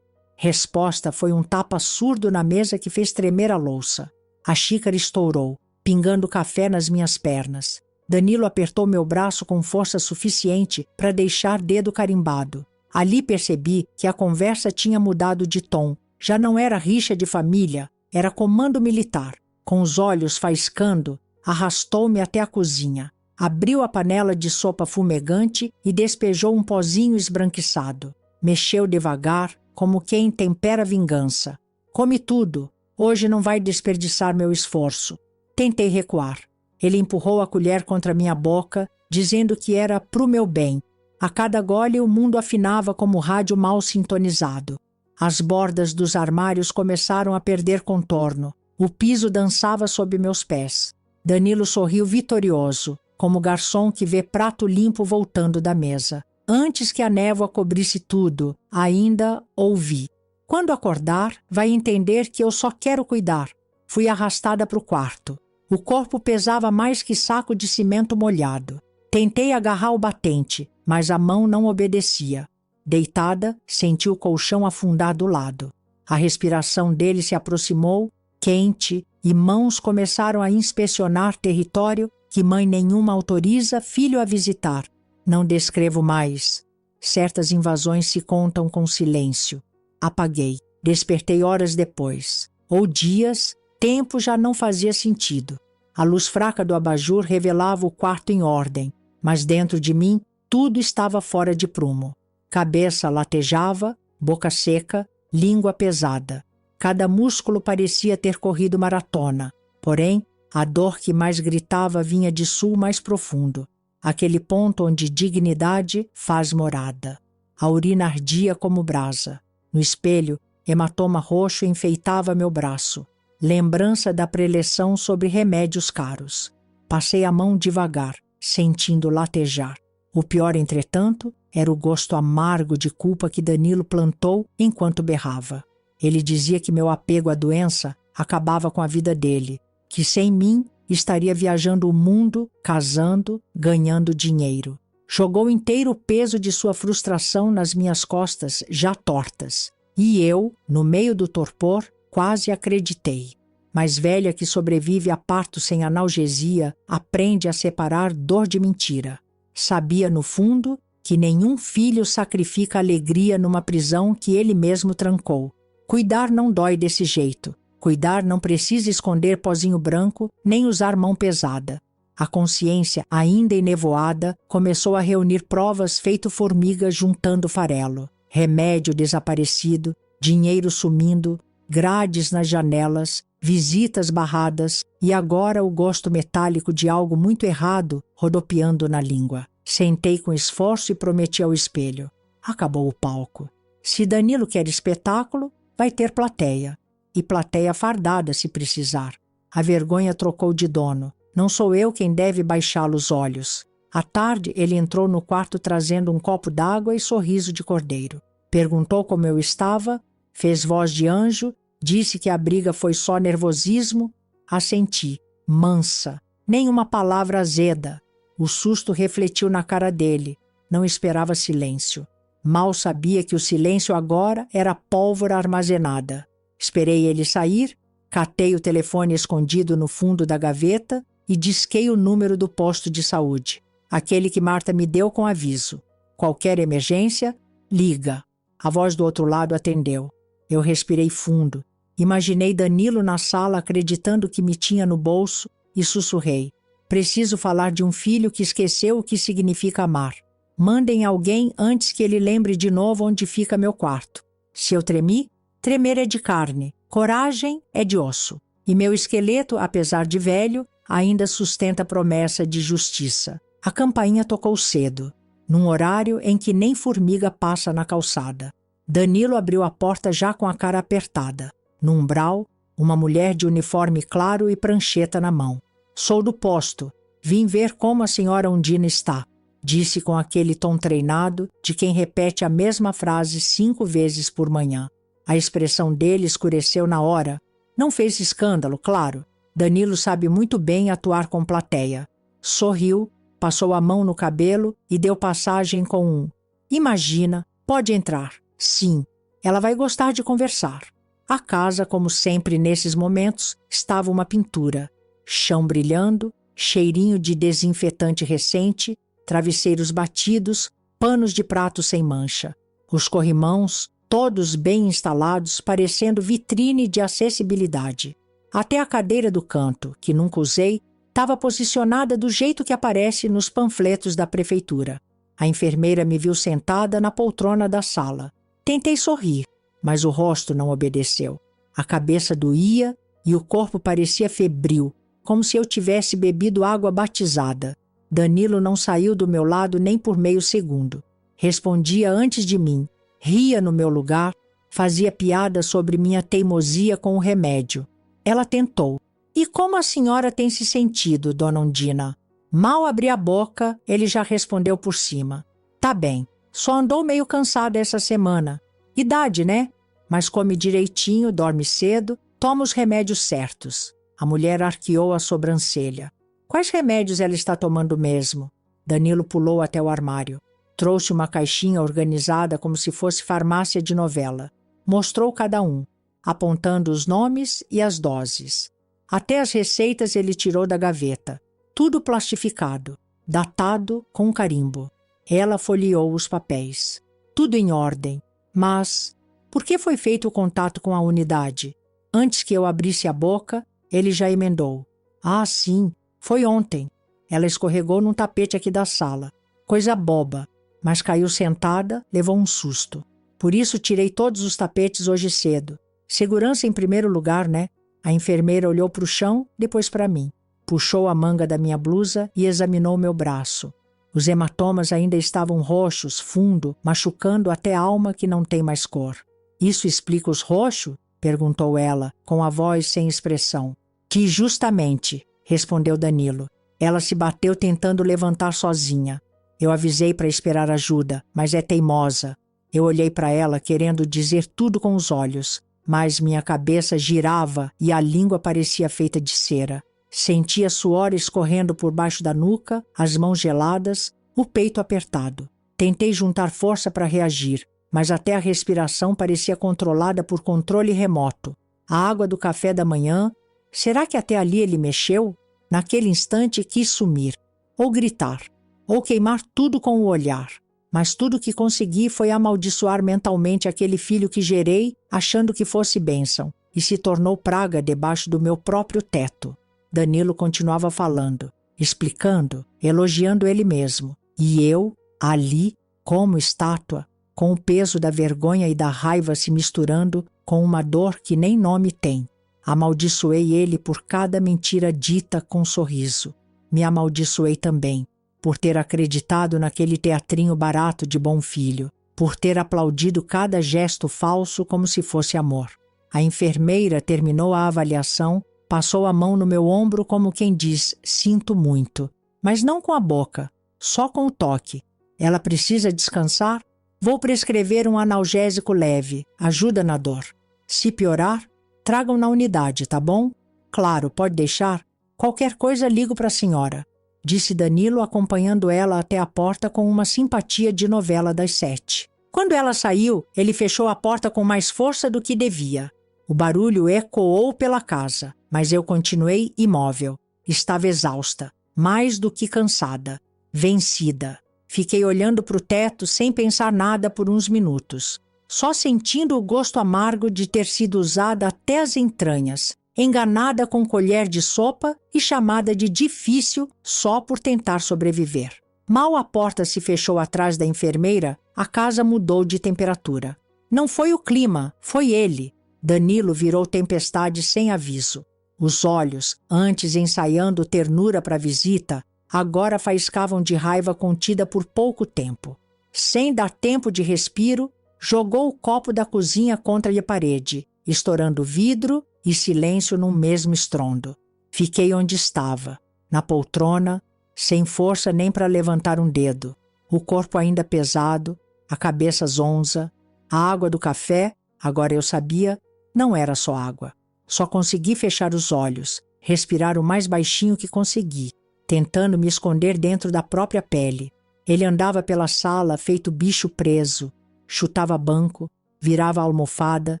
Resposta foi um tapa surdo na mesa que fez tremer a louça. A xícara estourou, pingando café nas minhas pernas. Danilo apertou meu braço com força suficiente para deixar dedo carimbado. Ali percebi que a conversa tinha mudado de tom. Já não era rixa de família, era comando militar. Com os olhos faiscando, arrastou-me até a cozinha. Abriu a panela de sopa fumegante e despejou um pozinho esbranquiçado. Mexeu devagar, como quem tempera vingança. Come tudo. Hoje não vai desperdiçar meu esforço. Tentei recuar. Ele empurrou a colher contra minha boca, dizendo que era pro meu bem. A cada gole o mundo afinava como rádio mal sintonizado. As bordas dos armários começaram a perder contorno. O piso dançava sob meus pés. Danilo sorriu vitorioso, como garçom que vê prato limpo voltando da mesa. Antes que a névoa cobrisse tudo, ainda ouvi. Quando acordar, vai entender que eu só quero cuidar. Fui arrastada para o quarto. O corpo pesava mais que saco de cimento molhado. Tentei agarrar o batente, mas a mão não obedecia. Deitada, senti o colchão afundar do lado. A respiração dele se aproximou, quente, e mãos começaram a inspecionar território que mãe nenhuma autoriza filho a visitar. Não descrevo mais. Certas invasões se contam com silêncio. Apaguei. Despertei horas depois. Ou dias, tempo já não fazia sentido. A luz fraca do abajur revelava o quarto em ordem, mas dentro de mim tudo estava fora de prumo. Cabeça latejava, boca seca, língua pesada. Cada músculo parecia ter corrido maratona. Porém, a dor que mais gritava vinha de sul mais profundo. Aquele ponto onde dignidade faz morada. A urina ardia como brasa. No espelho, hematoma roxo enfeitava meu braço. Lembrança da preleção sobre remédios caros. Passei a mão devagar, sentindo latejar. O pior, entretanto, era o gosto amargo de culpa que Danilo plantou enquanto berrava. Ele dizia que meu apego à doença acabava com a vida dele, que sem mim estaria viajando o mundo, casando, ganhando dinheiro. Jogou inteiro o peso de sua frustração nas minhas costas já tortas. E eu, no meio do torpor, quase acreditei. Mas velha que sobrevive a parto sem analgesia, aprende a separar dor de mentira. Sabia, no fundo, que nenhum filho sacrifica alegria numa prisão que ele mesmo trancou. Cuidar não dói desse jeito. Cuidar não precisa esconder pozinho branco, nem usar mão pesada. A consciência, ainda enevoada, começou a reunir provas feito formiga juntando farelo. Remédio desaparecido, dinheiro sumindo, grades nas janelas, visitas barradas e agora o gosto metálico de algo muito errado rodopiando na língua. Sentei com esforço e prometi ao espelho. Acabou o palco. Se Danilo quer espetáculo, vai ter plateia. E plateia fardada se precisar. A vergonha trocou de dono. Não sou eu quem deve baixá-lo os olhos. À tarde, ele entrou no quarto trazendo um copo d'água e sorriso de cordeiro. Perguntou como eu estava, fez voz de anjo, disse que a briga foi só nervosismo. Assenti, mansa, nem uma palavra azeda. O susto refletiu na cara dele. Não esperava silêncio. Mal sabia que o silêncio agora era pólvora armazenada. Esperei ele sair, catei o telefone escondido no fundo da gaveta e disquei o número do posto de saúde. Aquele que Marta me deu com aviso. Qualquer emergência, liga. A voz do outro lado atendeu. Eu respirei fundo. Imaginei Danilo na sala acreditando que me tinha no bolso e sussurrei. Preciso falar de um filho que esqueceu o que significa amar. Mandem alguém antes que ele lembre de novo onde fica meu quarto. Se eu tremi, tremer é de carne, coragem é de osso. E meu esqueleto, apesar de velho, ainda sustenta a promessa de justiça. A campainha tocou cedo. num horário em que nem formiga passa na calçada. Danilo abriu a porta já com a cara apertada. No umbral, uma mulher de uniforme claro e prancheta na mão. "Sou do posto. Vim ver como a senhora Undina está", disse com aquele tom treinado de quem repete a mesma frase 5 vezes por manhã. A expressão dele escureceu na hora. Não fez escândalo, claro. Danilo sabe muito bem atuar com plateia. Sorriu, passou a mão no cabelo e deu passagem com um: "Imagina, pode entrar. Sim, ela vai gostar de conversar." A casa, como sempre nesses momentos, estava uma pintura. Chão brilhando, cheirinho de desinfetante recente, travesseiros batidos, panos de prato sem mancha. Os corrimãos, todos bem instalados, parecendo vitrine de acessibilidade. Até a cadeira do canto, que nunca usei, estava posicionada do jeito que aparece nos panfletos da prefeitura. A enfermeira me viu sentada na poltrona da sala. Tentei sorrir, mas o rosto não obedeceu. A cabeça doía e o corpo parecia febril, como se eu tivesse bebido água batizada. Danilo não saiu do meu lado nem por meio segundo. Respondia antes de mim, ria no meu lugar, fazia piada sobre minha teimosia com o remédio. Ela tentou. "E como a senhora tem se sentido, dona Undina?" Mal abri a boca, ele já respondeu por cima: "Tá bem, só andou meio cansada essa semana. Idade, né? Mas come direitinho, dorme cedo, toma os remédios certos." A mulher arqueou a sobrancelha. "Quais remédios ela está tomando mesmo?" Danilo pulou até o armário. Trouxe uma caixinha organizada como se fosse farmácia de novela. Mostrou cada um, apontando os nomes e as doses. Até as receitas ele tirou da gaveta. Tudo plastificado, datado com carimbo. Ela folheou os papéis. Tudo em ordem. Mas por que foi feito o contato com a unidade? Antes que eu abrisse a boca, ele já emendou: "Ah, sim, foi ontem." Ela escorregou num tapete aqui da sala. Coisa boba, mas caiu sentada, levou um susto. Por isso tirei todos os tapetes hoje cedo. Segurança em primeiro lugar, né? A enfermeira olhou para o chão, depois para mim. Puxou a manga da minha blusa e examinou meu braço. Os hematomas ainda estavam roxos, fundo, machucando até a alma que não tem mais cor. "Isso explica os roxos?" perguntou ela, com a voz sem expressão. "Que justamente", respondeu Danilo. Ela se bateu tentando levantar sozinha. Eu avisei para esperar ajuda, mas é teimosa. Eu olhei para ela querendo dizer tudo com os olhos, mas minha cabeça girava e a língua parecia feita de cera. Sentia suor escorrendo por baixo da nuca, as mãos geladas, o peito apertado. Tentei juntar força para reagir, mas até a respiração parecia controlada por controle remoto. A água do café da manhã, será que até ali ele mexeu? Naquele instante quis sumir, ou gritar, ou queimar tudo com o olhar. Mas tudo que consegui foi amaldiçoar mentalmente aquele filho que gerei, achando que fosse bênção, e se tornou praga debaixo do meu próprio teto. Danilo continuava falando, explicando, elogiando ele mesmo. E eu, ali, como estátua, com o peso da vergonha e da raiva se misturando com uma dor que nem nome tem. Amaldiçoei ele por cada mentira dita com sorriso. Me amaldiçoei também por ter acreditado naquele teatrinho barato de bom filho, por ter aplaudido cada gesto falso como se fosse amor. A enfermeira terminou a avaliação, passou a mão no meu ombro como quem diz: "Sinto muito", mas não com a boca, só com o toque. "Ela precisa descansar? Vou prescrever um analgésico leve, ajuda na dor. Se piorar, tragam na unidade, tá bom? Claro, pode deixar. Qualquer coisa ligo para a senhora", disse Danilo, acompanhando ela até a porta com uma simpatia de novela das 7. Quando ela saiu, ele fechou a porta com mais força do que devia. O barulho ecoou pela casa, mas eu continuei imóvel. Estava exausta, mais do que cansada, vencida. Fiquei olhando para o teto sem pensar nada por uns minutos, só sentindo o gosto amargo de ter sido usada até as entranhas, enganada com colher de sopa e chamada de difícil só por tentar sobreviver. Mal a porta se fechou atrás da enfermeira, a casa mudou de temperatura. Não foi o clima, foi ele. Danilo virou tempestade sem aviso. Os olhos, antes ensaiando ternura para a visita, agora faiscavam de raiva contida por pouco tempo. Sem dar tempo de respiro, jogou o copo da cozinha contra a parede, estourando vidro e silêncio num mesmo estrondo. Fiquei onde estava, na poltrona, sem força nem para levantar um dedo, o corpo ainda pesado, a cabeça zonza. A água do café, agora eu sabia, não era só água. Só consegui fechar os olhos, respirar o mais baixinho que consegui, tentando me esconder dentro da própria pele. Ele andava pela sala feito bicho preso, chutava banco, virava a almofada,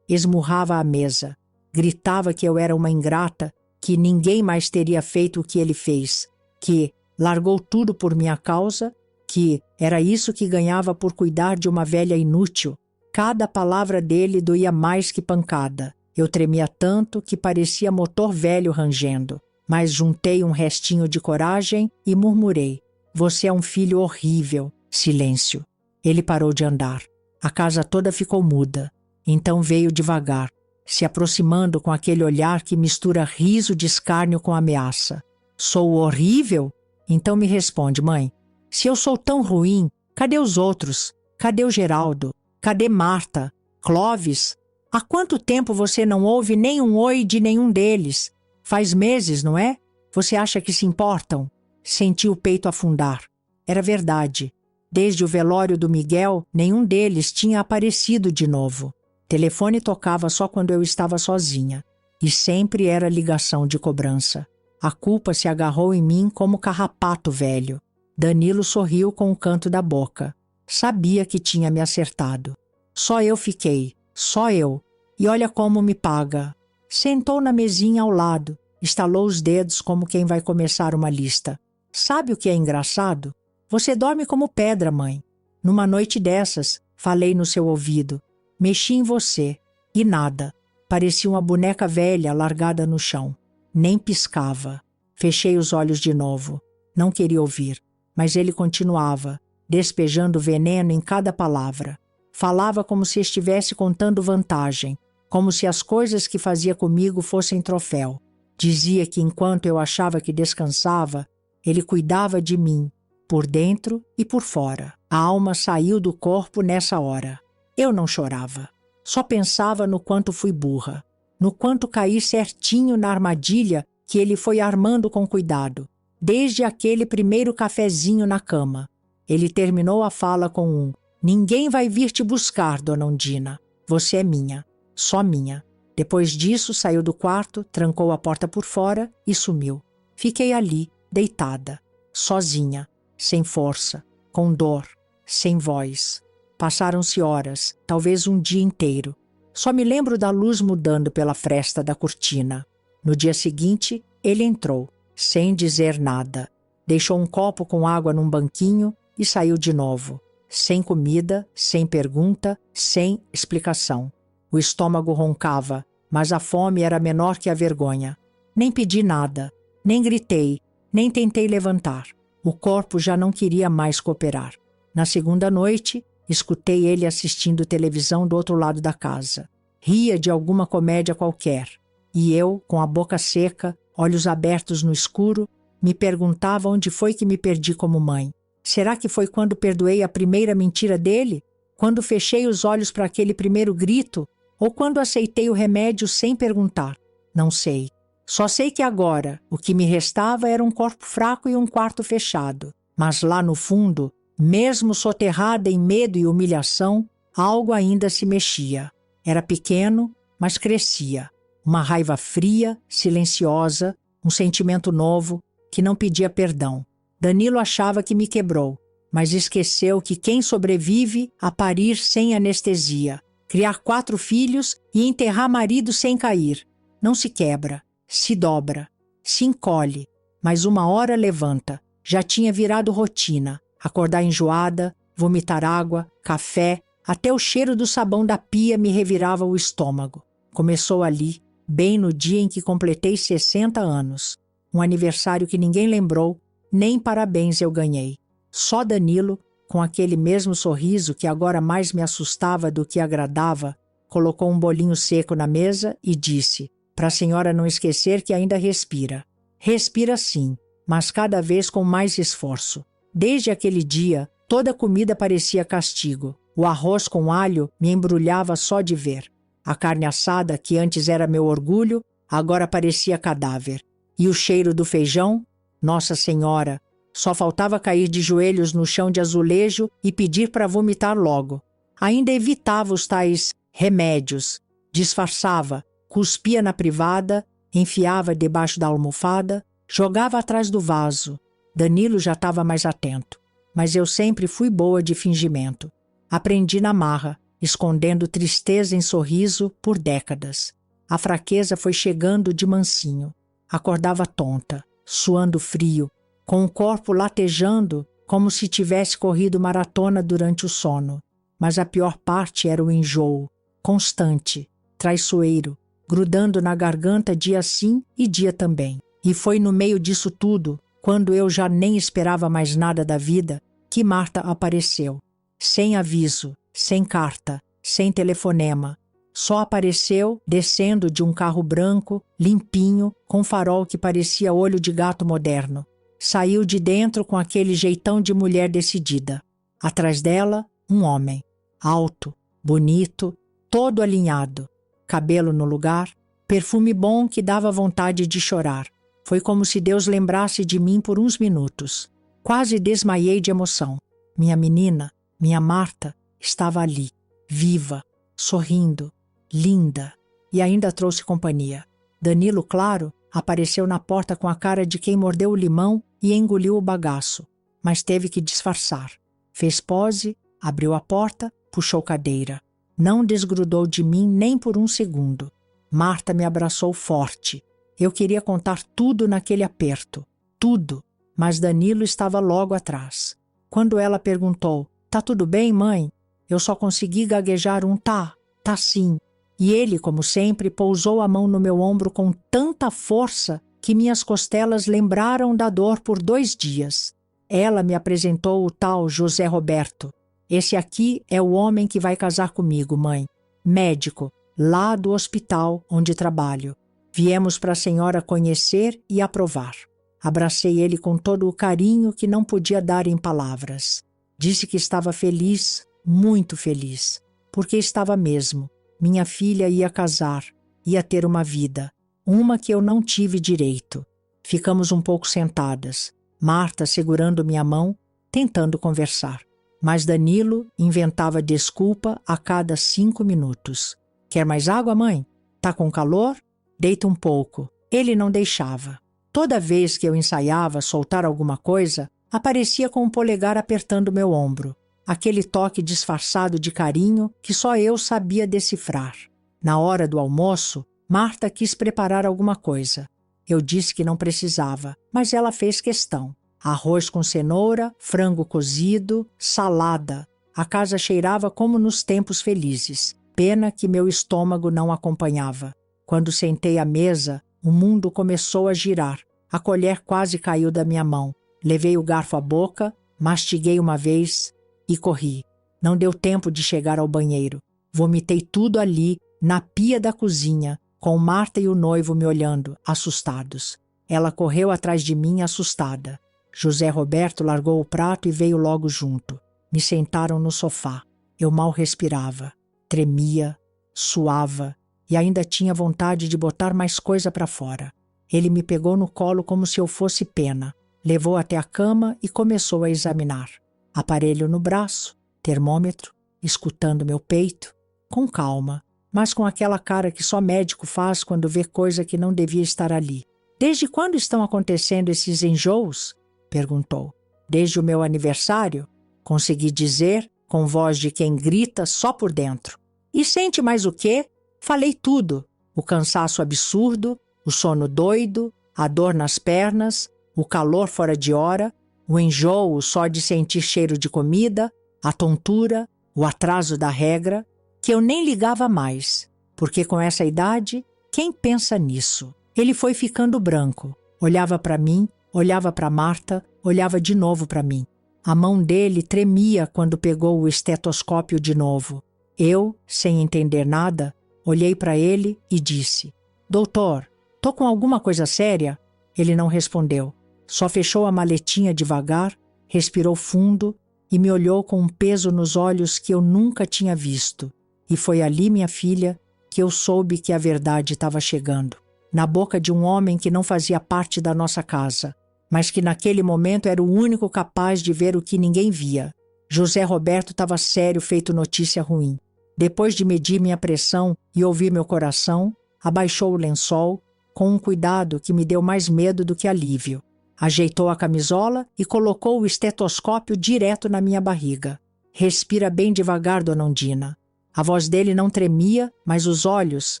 esmurrava a mesa, gritava que eu era uma ingrata, que ninguém mais teria feito o que ele fez, que largou tudo por minha causa, que era isso que ganhava por cuidar de uma velha inútil. Cada palavra dele doía mais que pancada. Eu tremia tanto que parecia motor velho rangendo, mas juntei um restinho de coragem e murmurei: "Você é um filho horrível." Silêncio. Ele parou de andar. A casa toda ficou muda. Então veio devagar, se aproximando com aquele olhar que mistura riso de escárnio com ameaça. "Sou horrível? Então me responde, mãe. Se eu sou tão ruim, cadê os outros? Cadê o Geraldo? Cadê Marta? Clóvis? Há quanto tempo você não ouve nem um oi de nenhum deles? Faz meses, não é? Você acha que se importam?" Senti o peito afundar. Era verdade. Desde o velório do Miguel, nenhum deles tinha aparecido de novo. Telefone tocava só quando eu estava sozinha. E sempre era ligação de cobrança. A culpa se agarrou em mim como carrapato velho. Danilo sorriu com o canto da boca. Sabia que tinha me acertado. Só eu fiquei, só eu. E olha como me paga. Sentou na mesinha ao lado, estalou os dedos como quem vai começar uma lista. "Sabe o que é engraçado? Você dorme como pedra, mãe. Numa noite dessas, falei no seu ouvido. Mexi em você. E nada. Parecia uma boneca velha largada no chão. Nem piscava." Fechei os olhos de novo. Não queria ouvir. Mas ele continuava, despejando veneno em cada palavra. Falava como se estivesse contando vantagem, como se as coisas que fazia comigo fossem troféu. Dizia que enquanto eu achava que descansava, ele cuidava de mim, por dentro e por fora. A alma saiu do corpo nessa hora. Eu não chorava. Só pensava no quanto fui burra, no quanto caí certinho na armadilha que ele foi armando com cuidado. Desde aquele primeiro cafezinho na cama. Ele terminou a fala com um: "Ninguém vai vir te buscar, dona Undina. Você é minha, só minha." Depois disso, saiu do quarto, trancou a porta por fora e sumiu. Fiquei ali, deitada, sozinha, sem força, com dor, sem voz. Passaram-se horas, talvez um dia inteiro. Só me lembro da luz mudando pela fresta da cortina. No dia seguinte, ele entrou. Sem dizer nada. Deixou um copo com água num banquinho e saiu de novo. Sem comida, sem pergunta, sem explicação. O estômago roncava, mas a fome era menor que a vergonha. Nem pedi nada, nem gritei, nem tentei levantar. O corpo já não queria mais cooperar. Na segunda noite, escutei ele assistindo televisão do outro lado da casa. Ria de alguma comédia qualquer. E eu, com a boca seca, olhos abertos no escuro, me perguntava onde foi que me perdi como mãe. Será que foi quando perdoei a primeira mentira dele? Quando fechei os olhos para aquele primeiro grito? Ou quando aceitei o remédio sem perguntar? Não sei. Só sei que agora, o que me restava era um corpo fraco e um quarto fechado. Mas lá no fundo, mesmo soterrada em medo e humilhação, algo ainda se mexia. Era pequeno, mas crescia. Uma raiva fria, silenciosa, um sentimento novo que não pedia perdão. Danilo achava que me quebrou, mas esqueceu que quem sobrevive a parir sem anestesia, criar 4 filhos e enterrar marido sem cair, não se quebra, se dobra, se encolhe, mas uma hora levanta. Já tinha virado rotina, acordar enjoada, vomitar água, café, até o cheiro do sabão da pia me revirava o estômago. Começou ali, bem no dia em que completei 60 anos. Um aniversário que ninguém lembrou, nem parabéns eu ganhei. Só Danilo, com aquele mesmo sorriso que agora mais me assustava do que agradava, colocou um bolinho seco na mesa e disse: "Para a senhora não esquecer que ainda respira." Respira sim, mas cada vez com mais esforço. Desde aquele dia, toda comida parecia castigo. O arroz com alho me embrulhava só de ver. A carne assada, que antes era meu orgulho, agora parecia cadáver. E o cheiro do feijão? Nossa Senhora! Só faltava cair de joelhos no chão de azulejo e pedir para vomitar logo. Ainda evitava os tais remédios. Disfarçava, cuspia na privada, enfiava debaixo da almofada, jogava atrás do vaso. Danilo já estava mais atento. Mas eu sempre fui boa de fingimento. Aprendi na marra, escondendo tristeza em sorriso por décadas. A fraqueza foi chegando de mansinho. Acordava tonta, suando frio, com o corpo latejando como se tivesse corrido maratona durante o sono. Mas a pior parte era o enjoo, constante, traiçoeiro, grudando na garganta dia sim e dia também. E foi no meio disso tudo, quando eu já nem esperava mais nada da vida, que Marta apareceu. Sem aviso, sem carta, sem telefonema. Só apareceu descendo de um carro branco, limpinho, com farol que parecia olho de gato moderno. Saiu de dentro com aquele jeitão de mulher decidida. Atrás dela, um homem. Alto, bonito, todo alinhado. Cabelo no lugar, perfume bom que dava vontade de chorar. Foi como se Deus lembrasse de mim por uns minutos. Quase desmaiei de emoção. Minha menina, minha Marta, estava ali, viva, sorrindo, linda, e ainda trouxe companhia. Danilo, claro, apareceu na porta com a cara de quem mordeu o limão e engoliu o bagaço, mas teve que disfarçar. Fez pose, abriu a porta, puxou cadeira. Não desgrudou de mim nem por um segundo. Marta me abraçou forte. Eu queria contar tudo naquele aperto, tudo, mas Danilo estava logo atrás. Quando ela perguntou, "Tá tudo bem, mãe?", eu só consegui gaguejar um tá sim. E ele, como sempre, pousou a mão no meu ombro com tanta força que minhas costelas lembraram da dor por 2 dias. Ela me apresentou o tal José Roberto. "Esse aqui é o homem que vai casar comigo, mãe. Médico, lá do hospital onde trabalho. Viemos para a senhora conhecer e aprovar." Abracei ele com todo o carinho que não podia dar em palavras. Disse que estava feliz, muito feliz, porque estava mesmo. Minha filha ia casar, ia ter uma vida, uma que eu não tive direito. Ficamos um pouco sentadas, Marta segurando minha mão, tentando conversar. Mas Danilo inventava desculpa a cada 5 minutos. "Quer mais água, mãe? Tá com calor? Deita um pouco." Ele não deixava. Toda vez que eu ensaiava soltar alguma coisa, aparecia com o polegar apertando meu ombro. Aquele toque disfarçado de carinho que só eu sabia decifrar. Na hora do almoço, Marta quis preparar alguma coisa. Eu disse que não precisava, mas ela fez questão. Arroz com cenoura, frango cozido, salada. A casa cheirava como nos tempos felizes. Pena que meu estômago não acompanhava. Quando sentei à mesa, o mundo começou a girar. A colher quase caiu da minha mão. Levei o garfo à boca, mastiguei uma vez e corri. Não deu tempo de chegar ao banheiro. Vomitei tudo ali, na pia da cozinha, com Marta e o noivo me olhando, assustados. Ela correu atrás de mim, assustada. José Roberto largou o prato e veio logo junto. Me sentaram no sofá. Eu mal respirava. Tremia, suava e ainda tinha vontade de botar mais coisa para fora. Ele me pegou no colo como se eu fosse pena. Levou até a cama e começou a examinar. Aparelho no braço, termômetro, escutando meu peito, com calma, mas com aquela cara que só médico faz quando vê coisa que não devia estar ali. "Desde quando estão acontecendo esses enjoos?" perguntou. "Desde o meu aniversário?" Consegui dizer, com voz de quem grita só por dentro. "E sente mais o quê?" Falei tudo. O cansaço absurdo, o sono doido, a dor nas pernas, o calor fora de hora, o enjoo só de sentir cheiro de comida, a tontura, o atraso da regra, que eu nem ligava mais, porque com essa idade, quem pensa nisso? Ele foi ficando branco, olhava para mim, olhava para Marta, olhava de novo para mim. A mão dele tremia quando pegou o estetoscópio de novo. Eu, sem entender nada, olhei para ele e disse: "Doutor, tô com alguma coisa séria?" Ele não respondeu. Só fechou a maletinha devagar, respirou fundo e me olhou com um peso nos olhos que eu nunca tinha visto. E foi ali, minha filha, que eu soube que a verdade estava chegando. Na boca de um homem que não fazia parte da nossa casa, mas que naquele momento era o único capaz de ver o que ninguém via. José Roberto estava sério, feito notícia ruim. Depois de medir minha pressão e ouvir meu coração, abaixou o lençol, com um cuidado que me deu mais medo do que alívio. Ajeitou a camisola e colocou o estetoscópio direto na minha barriga. Respira bem devagar, dona Undina. A voz dele não tremia, mas os olhos...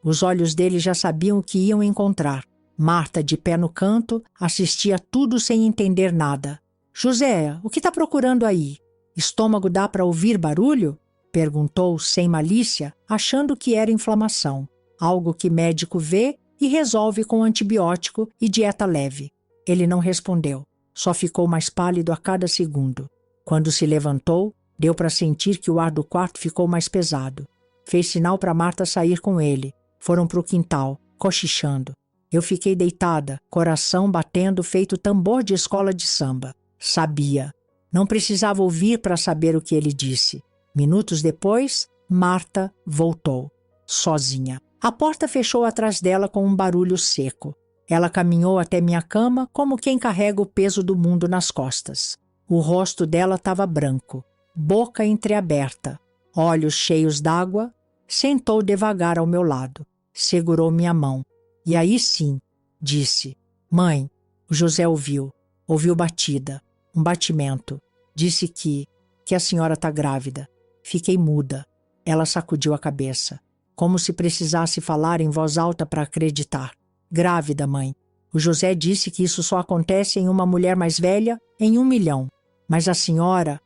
os olhos dele já sabiam o que iam encontrar. Marta, de pé no canto, assistia tudo sem entender nada. José, o que está procurando aí? Estômago dá para ouvir barulho? Perguntou, sem malícia, achando que era inflamação. Algo que médico vê e resolve com antibiótico e dieta leve. Ele não respondeu, só ficou mais pálido a cada segundo. Quando se levantou, deu para sentir que o ar do quarto ficou mais pesado. Fez sinal para Marta sair com ele. Foram para o quintal, cochichando. Eu fiquei deitada, coração batendo feito tambor de escola de samba. Sabia. Não precisava ouvir para saber o que ele disse. Minutos depois, Marta voltou, sozinha. A porta fechou atrás dela com um barulho seco. Ela caminhou até minha cama como quem carrega o peso do mundo nas costas. O rosto dela estava branco, boca entreaberta, olhos cheios d'água. Sentou devagar ao meu lado, segurou minha mão. E aí sim, disse, mãe. O José ouviu batida, um batimento. Disse que a senhora está grávida. Fiquei muda. Ela sacudiu a cabeça, como se precisasse falar em voz alta para acreditar. Grávida, mãe. O José disse que isso só acontece em uma mulher mais velha em 1 milhão. Mas a senhora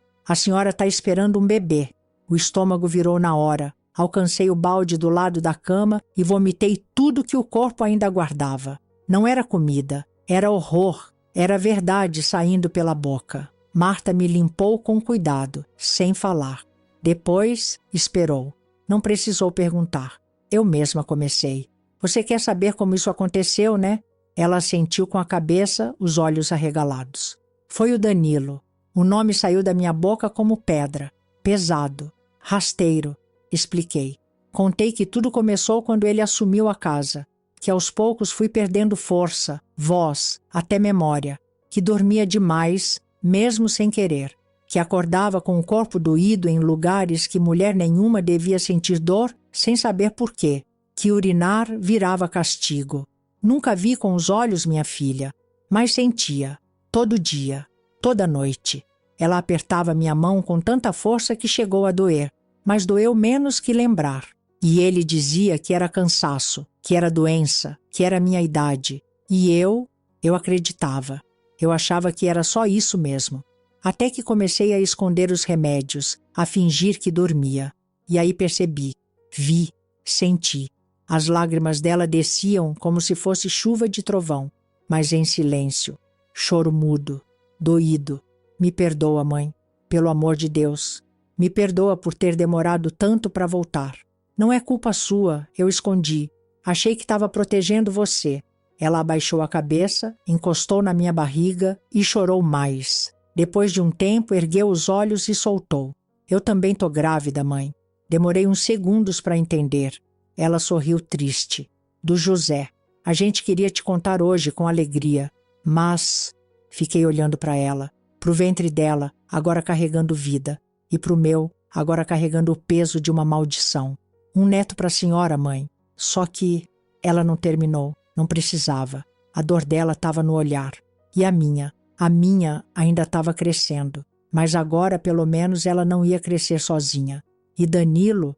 está esperando um bebê. O estômago virou na hora. Alcancei o balde do lado da cama e vomitei tudo que o corpo ainda guardava. Não era comida, era horror, era verdade saindo pela boca. Marta me limpou com cuidado, sem falar. Depois, esperou. Não precisou perguntar. Eu mesma comecei. Você quer saber como isso aconteceu, né? Ela assentiu com a cabeça, os olhos arregalados. Foi o Danilo. O nome saiu da minha boca como pedra. Pesado. Rasteiro. Expliquei. Contei que tudo começou quando ele assumiu a casa. Que aos poucos fui perdendo força, voz, até memória. Que dormia demais, mesmo sem querer. Que acordava com o corpo doído em lugares que mulher nenhuma devia sentir dor sem saber por quê. Que urinar virava castigo. Nunca vi com os olhos minha filha, mas sentia. Todo dia, toda noite. Ela apertava minha mão com tanta força que chegou a doer. Mas doeu menos que lembrar. E ele dizia que era cansaço, que era doença, que era minha idade. E eu acreditava. Eu achava que era só isso mesmo. Até que comecei a esconder os remédios, a fingir que dormia. E aí percebi, vi, senti. As lágrimas dela desciam como se fosse chuva de trovão, mas em silêncio. Choro mudo, doído. Me perdoa, mãe, pelo amor de Deus. Me perdoa por ter demorado tanto para voltar. Não é culpa sua, eu escondi. Achei que estava protegendo você. Ela abaixou a cabeça, encostou na minha barriga e chorou mais. Depois de um tempo, ergueu os olhos e soltou. Eu também tô grávida, mãe. Demorei uns segundos para entender. Ela sorriu triste. Do José. A gente queria te contar hoje com alegria. Mas... Fiquei olhando para ela, pro ventre dela, agora carregando vida. E pro meu, agora carregando o peso de uma maldição. Um neto para a senhora, mãe. Só que ela não terminou, não precisava. A dor dela estava no olhar. E a minha ainda estava crescendo. Mas agora, pelo menos, ela não ia crescer sozinha. E Danilo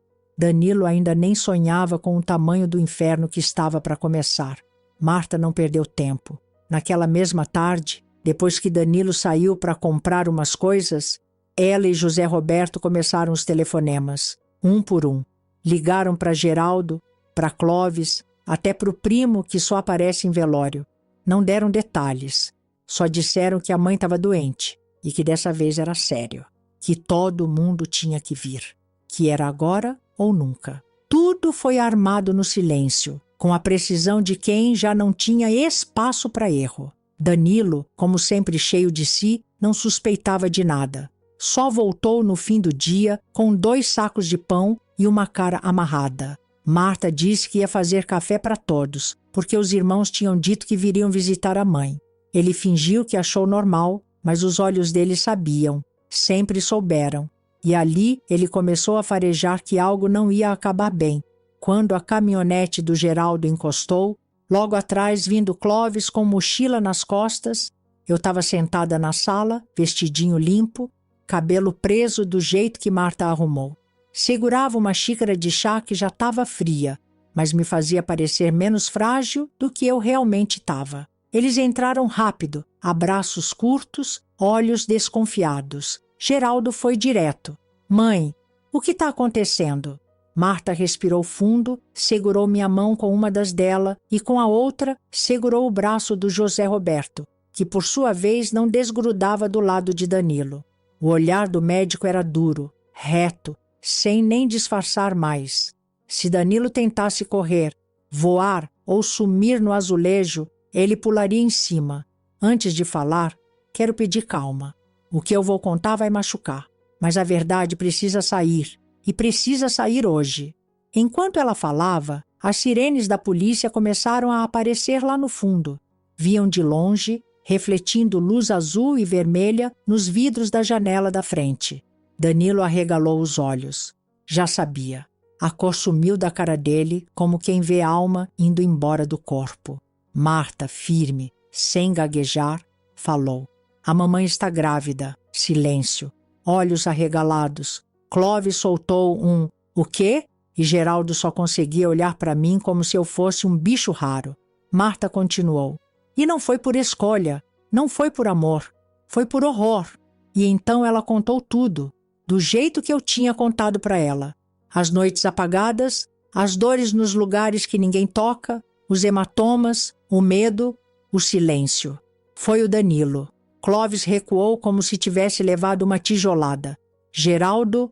ainda nem sonhava com o tamanho do inferno que estava para começar. Marta não perdeu tempo. Naquela mesma tarde, depois que Danilo saiu para comprar umas coisas, ela e José Roberto começaram os telefonemas, um por um. Ligaram para Geraldo, para Clóvis, até para o primo que só aparece em velório. Não deram detalhes, só disseram que a mãe estava doente e que dessa vez era sério, que todo mundo tinha que vir, que era agora ou nunca. Tudo foi armado no silêncio, com a precisão de quem já não tinha espaço para erro. Danilo, como sempre cheio de si, não suspeitava de nada. Só voltou no fim do dia com 2 sacos de pão e uma cara amarrada. Marta disse que ia fazer café para todos, porque os irmãos tinham dito que viriam visitar a mãe. Ele fingiu que achou normal, mas os olhos dele sabiam, sempre souberam. E ali ele começou a farejar que algo não ia acabar bem. Quando a caminhonete do Geraldo encostou, logo atrás vindo Clóvis com mochila nas costas, eu estava sentada na sala, vestidinho limpo, cabelo preso do jeito que Marta arrumou. Segurava uma xícara de chá que já estava fria, mas me fazia parecer menos frágil do que eu realmente estava. Eles entraram rápido, abraços curtos, olhos desconfiados. Geraldo foi direto. Mãe, o que está acontecendo? Marta respirou fundo, segurou minha mão com uma das dela e com a outra segurou o braço do José Roberto, que por sua vez não desgrudava do lado de Danilo. O olhar do médico era duro, reto, sem nem disfarçar mais. Se Danilo tentasse correr, voar ou sumir no azulejo, ele pularia em cima. Antes de falar, quero pedir calma. O que eu vou contar vai machucar, mas a verdade precisa sair, e precisa sair hoje. Enquanto ela falava, as sirenes da polícia começaram a aparecer lá no fundo. Viam de longe, refletindo luz azul e vermelha nos vidros da janela da frente. Danilo arregalou os olhos. Já sabia. A cor sumiu da cara dele, como quem vê a alma indo embora do corpo. Marta, firme, sem gaguejar, falou. A mamãe está grávida. Silêncio. Olhos arregalados. Clóvis soltou um "o quê?" e Geraldo só conseguia olhar para mim como se eu fosse um bicho raro. Marta continuou. E não foi por escolha, não foi por amor, foi por horror. E então ela contou tudo, do jeito que eu tinha contado para ela. As noites apagadas, as dores nos lugares que ninguém toca, os hematomas, o medo, o silêncio. Foi o Danilo. Clóvis recuou como se tivesse levado uma tijolada. Geraldo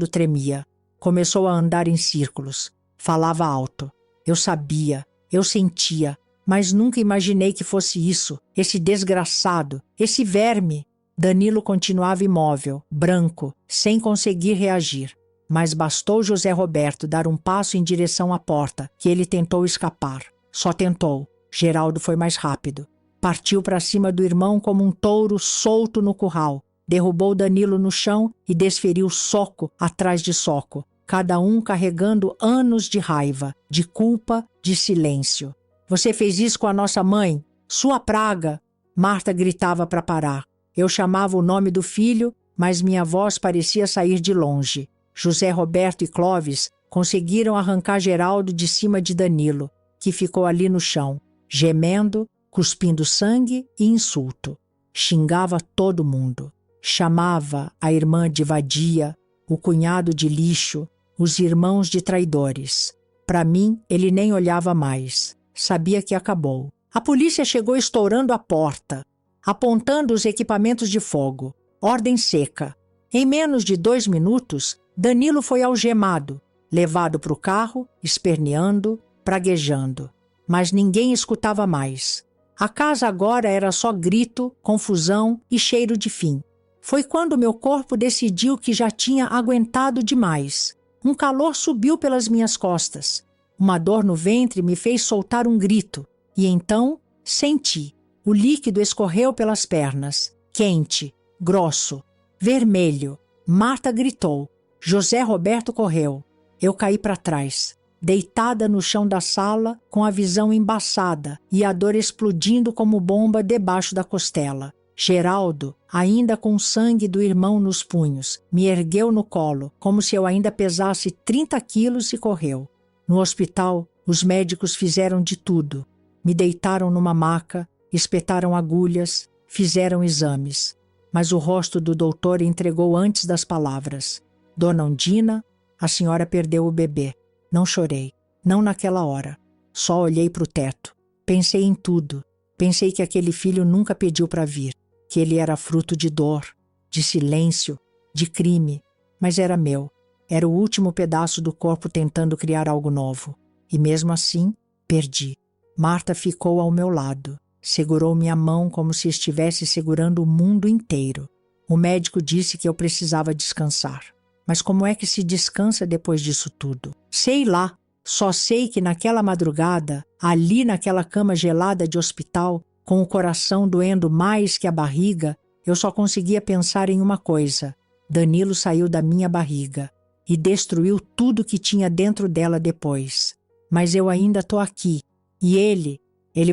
tremia. Começou a andar em círculos. Falava alto. Eu sabia, eu sentia, mas nunca imaginei que fosse isso, esse desgraçado, esse verme. Danilo continuava imóvel, branco, sem conseguir reagir. Mas bastou José Roberto dar um passo em direção à porta, que ele tentou escapar. Só tentou. Geraldo foi mais rápido. Partiu para cima do irmão como um touro solto no curral. Derrubou Danilo no chão e desferiu soco atrás de soco, cada um carregando anos de raiva, de culpa, de silêncio. Você fez isso com a nossa mãe? Sua praga! Marta gritava para parar. Eu chamava o nome do filho, mas minha voz parecia sair de longe. José Roberto e Clóvis conseguiram arrancar Geraldo de cima de Danilo, que ficou ali no chão, gemendo, cuspindo sangue e insulto. Xingava todo mundo. Chamava a irmã de vadia, o cunhado de lixo, os irmãos de traidores. Para mim, ele nem olhava mais. Sabia que acabou. A polícia chegou estourando a porta, apontando os equipamentos de fogo. Ordem seca. Em menos de 2 minutos, Danilo foi algemado, levado para o carro, esperneando, praguejando. Mas ninguém escutava mais. A casa agora era só grito, confusão e cheiro de fim. Foi quando meu corpo decidiu que já tinha aguentado demais. Um calor subiu pelas minhas costas. Uma dor no ventre me fez soltar um grito. E então, senti. O líquido escorreu pelas pernas. Quente, grosso, vermelho. Marta gritou. José Roberto correu. Eu caí para trás, deitada no chão da sala, com a visão embaçada e a dor explodindo como bomba debaixo da costela. Geraldo, ainda com o sangue do irmão nos punhos, me ergueu no colo, como se eu ainda pesasse 30 quilos e correu. No hospital, os médicos fizeram de tudo. Me deitaram numa maca, espetaram agulhas, fizeram exames. Mas o rosto do doutor entregou antes das palavras. Dona Undina, a senhora perdeu o bebê. Não chorei, não naquela hora. Só olhei para o teto. Pensei em tudo. Pensei que aquele filho nunca pediu para vir. Que ele era fruto de dor, de silêncio, de crime. Mas era meu. Era o último pedaço do corpo tentando criar algo novo. E mesmo assim, perdi. Marta ficou ao meu lado. Segurou minha mão como se estivesse segurando o mundo inteiro. O médico disse que eu precisava descansar. Mas como é que se descansa depois disso tudo? Sei lá, só sei que naquela madrugada, ali naquela cama gelada de hospital, com o coração doendo mais que a barriga, eu só conseguia pensar em uma coisa: Danilo saiu da minha barriga e destruiu tudo que tinha dentro dela depois. Mas eu ainda tô aqui, e ele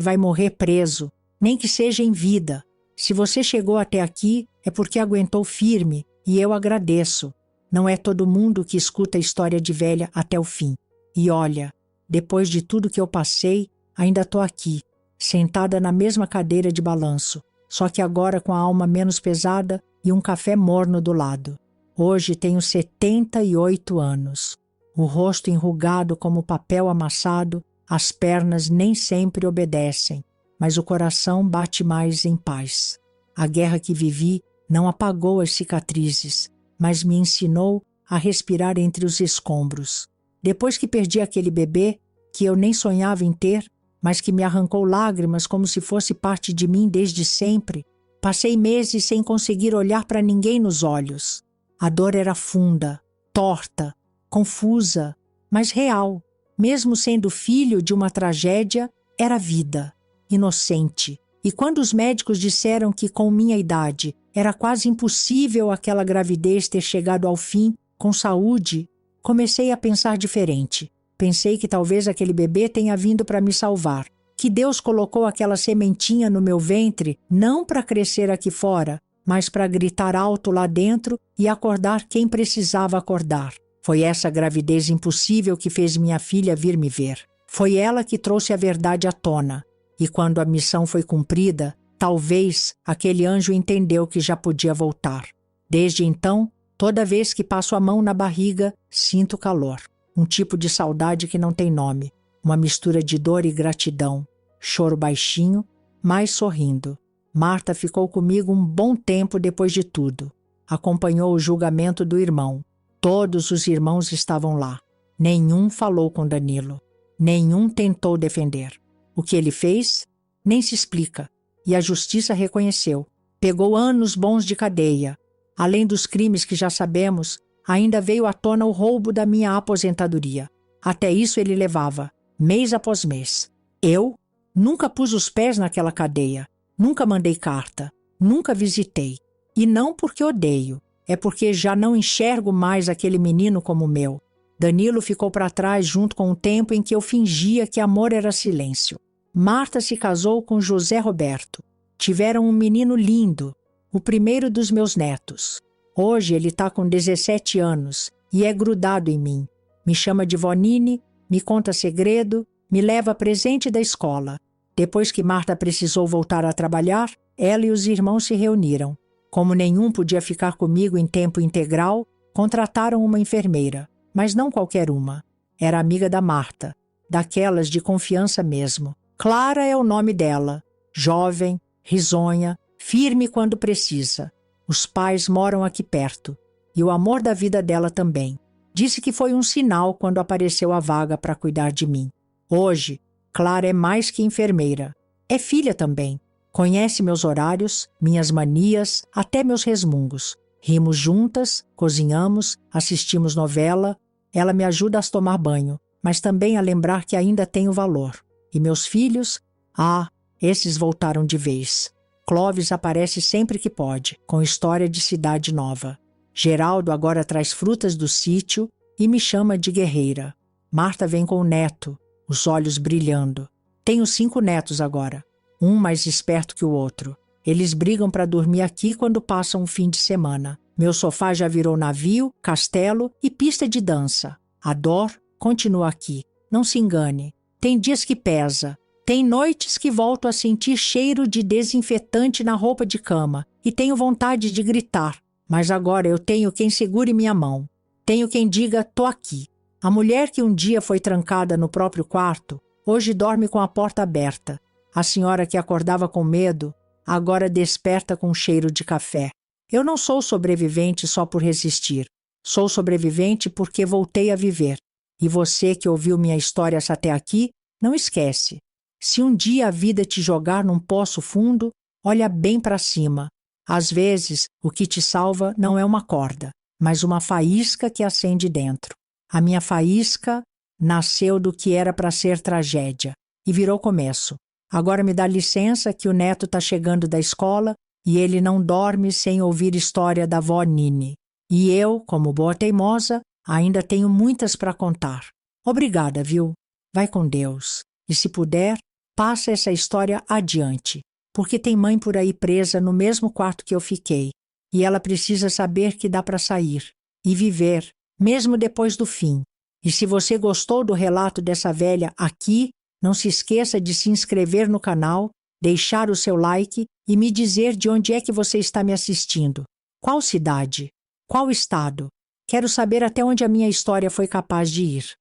vai morrer preso, nem que seja em vida. Se você chegou até aqui, é porque aguentou firme, e eu agradeço. Não é todo mundo que escuta a história de velha até o fim. E olha, depois de tudo que eu passei, ainda tô aqui, sentada na mesma cadeira de balanço, só que agora com a alma menos pesada e um café morno do lado. Hoje tenho 78 anos. O rosto enrugado como papel amassado, as pernas nem sempre obedecem, mas o coração bate mais em paz. A guerra que vivi não apagou as cicatrizes, mas me ensinou a respirar entre os escombros. Depois que perdi aquele bebê, que eu nem sonhava em ter, mas que me arrancou lágrimas como se fosse parte de mim desde sempre, passei meses sem conseguir olhar para ninguém nos olhos. A dor era funda, torta, confusa, mas real. Mesmo sendo filho de uma tragédia, era vida, inocente. E quando os médicos disseram que com minha idade era quase impossível aquela gravidez ter chegado ao fim com saúde, comecei a pensar diferente. Pensei que talvez aquele bebê tenha vindo para me salvar, que Deus colocou aquela sementinha no meu ventre não para crescer aqui fora, mas para gritar alto lá dentro e acordar quem precisava acordar. Foi essa gravidez impossível que fez minha filha vir me ver. Foi ela que trouxe a verdade à tona. E quando a missão foi cumprida, talvez aquele anjo entendeu que já podia voltar. Desde então, toda vez que passo a mão na barriga, sinto calor. Um tipo de saudade que não tem nome. Uma mistura de dor e gratidão. Choro baixinho, mas sorrindo. Marta ficou comigo um bom tempo depois de tudo. Acompanhou o julgamento do irmão. Todos os irmãos estavam lá. Nenhum falou com Danilo. Nenhum tentou defender. O que ele fez? Nem se explica. E a justiça reconheceu. Pegou anos bons de cadeia. Além dos crimes que já sabemos, ainda veio à tona o roubo da minha aposentadoria. Até isso ele levava, mês após mês. Eu nunca pus os pés naquela cadeia. Nunca mandei carta. Nunca visitei. E não porque odeio. É porque já não enxergo mais aquele menino como meu. Danilo ficou para trás junto com o tempo em que eu fingia que amor era silêncio. Marta se casou com José Roberto. Tiveram um menino lindo, o primeiro dos meus netos. Hoje ele está com 17 anos e é grudado em mim. Me chama de Vonine, me conta segredo, me leva presente da escola. Depois que Marta precisou voltar a trabalhar, ela e os irmãos se reuniram. Como nenhum podia ficar comigo em tempo integral, contrataram uma enfermeira, mas não qualquer uma. Era amiga da Marta, daquelas de confiança mesmo. Clara é o nome dela, jovem, risonha, firme quando precisa. Os pais moram aqui perto, e o amor da vida dela também. Disse que foi um sinal quando apareceu a vaga para cuidar de mim. Hoje, Clara é mais que enfermeira. É filha também. Conhece meus horários, minhas manias, até meus resmungos. Rimos juntas, cozinhamos, assistimos novela. Ela me ajuda a tomar banho, mas também a lembrar que ainda tenho valor. E meus filhos? Ah, esses voltaram de vez. Clóvis aparece sempre que pode, com história de cidade nova. Geraldo agora traz frutas do sítio e me chama de guerreira. Marta vem com o neto, os olhos brilhando. Tenho 5 netos agora, um mais esperto que o outro. Eles brigam para dormir aqui quando passam o fim de semana. Meu sofá já virou navio, castelo e pista de dança. A dor continua aqui. Não se engane. Tem dias que pesa. Tem noites que volto a sentir cheiro de desinfetante na roupa de cama e tenho vontade de gritar. Mas agora eu tenho quem segure minha mão. Tenho quem diga, tô aqui. A mulher que um dia foi trancada no próprio quarto, hoje dorme com a porta aberta. A senhora que acordava com medo, agora desperta com cheiro de café. Eu não sou sobrevivente só por resistir. Sou sobrevivente porque voltei a viver. E você que ouviu minha história até aqui, não esquece. Se um dia a vida te jogar num poço fundo, olha bem para cima. Às vezes, o que te salva não é uma corda, mas uma faísca que acende dentro. A minha faísca nasceu do que era para ser tragédia e virou começo. Agora me dá licença que o neto está chegando da escola e ele não dorme sem ouvir história da vó Nini. E eu, como boa teimosa, ainda tenho muitas para contar. Obrigada, viu? Vai com Deus. E se puder, passa essa história adiante, porque tem mãe por aí presa no mesmo quarto que eu fiquei, e ela precisa saber que dá para sair e viver, mesmo depois do fim. E se você gostou do relato dessa velha aqui, não se esqueça de se inscrever no canal, deixar o seu like e me dizer de onde é que você está me assistindo. Qual cidade? Qual estado? Quero saber até onde a minha história foi capaz de ir.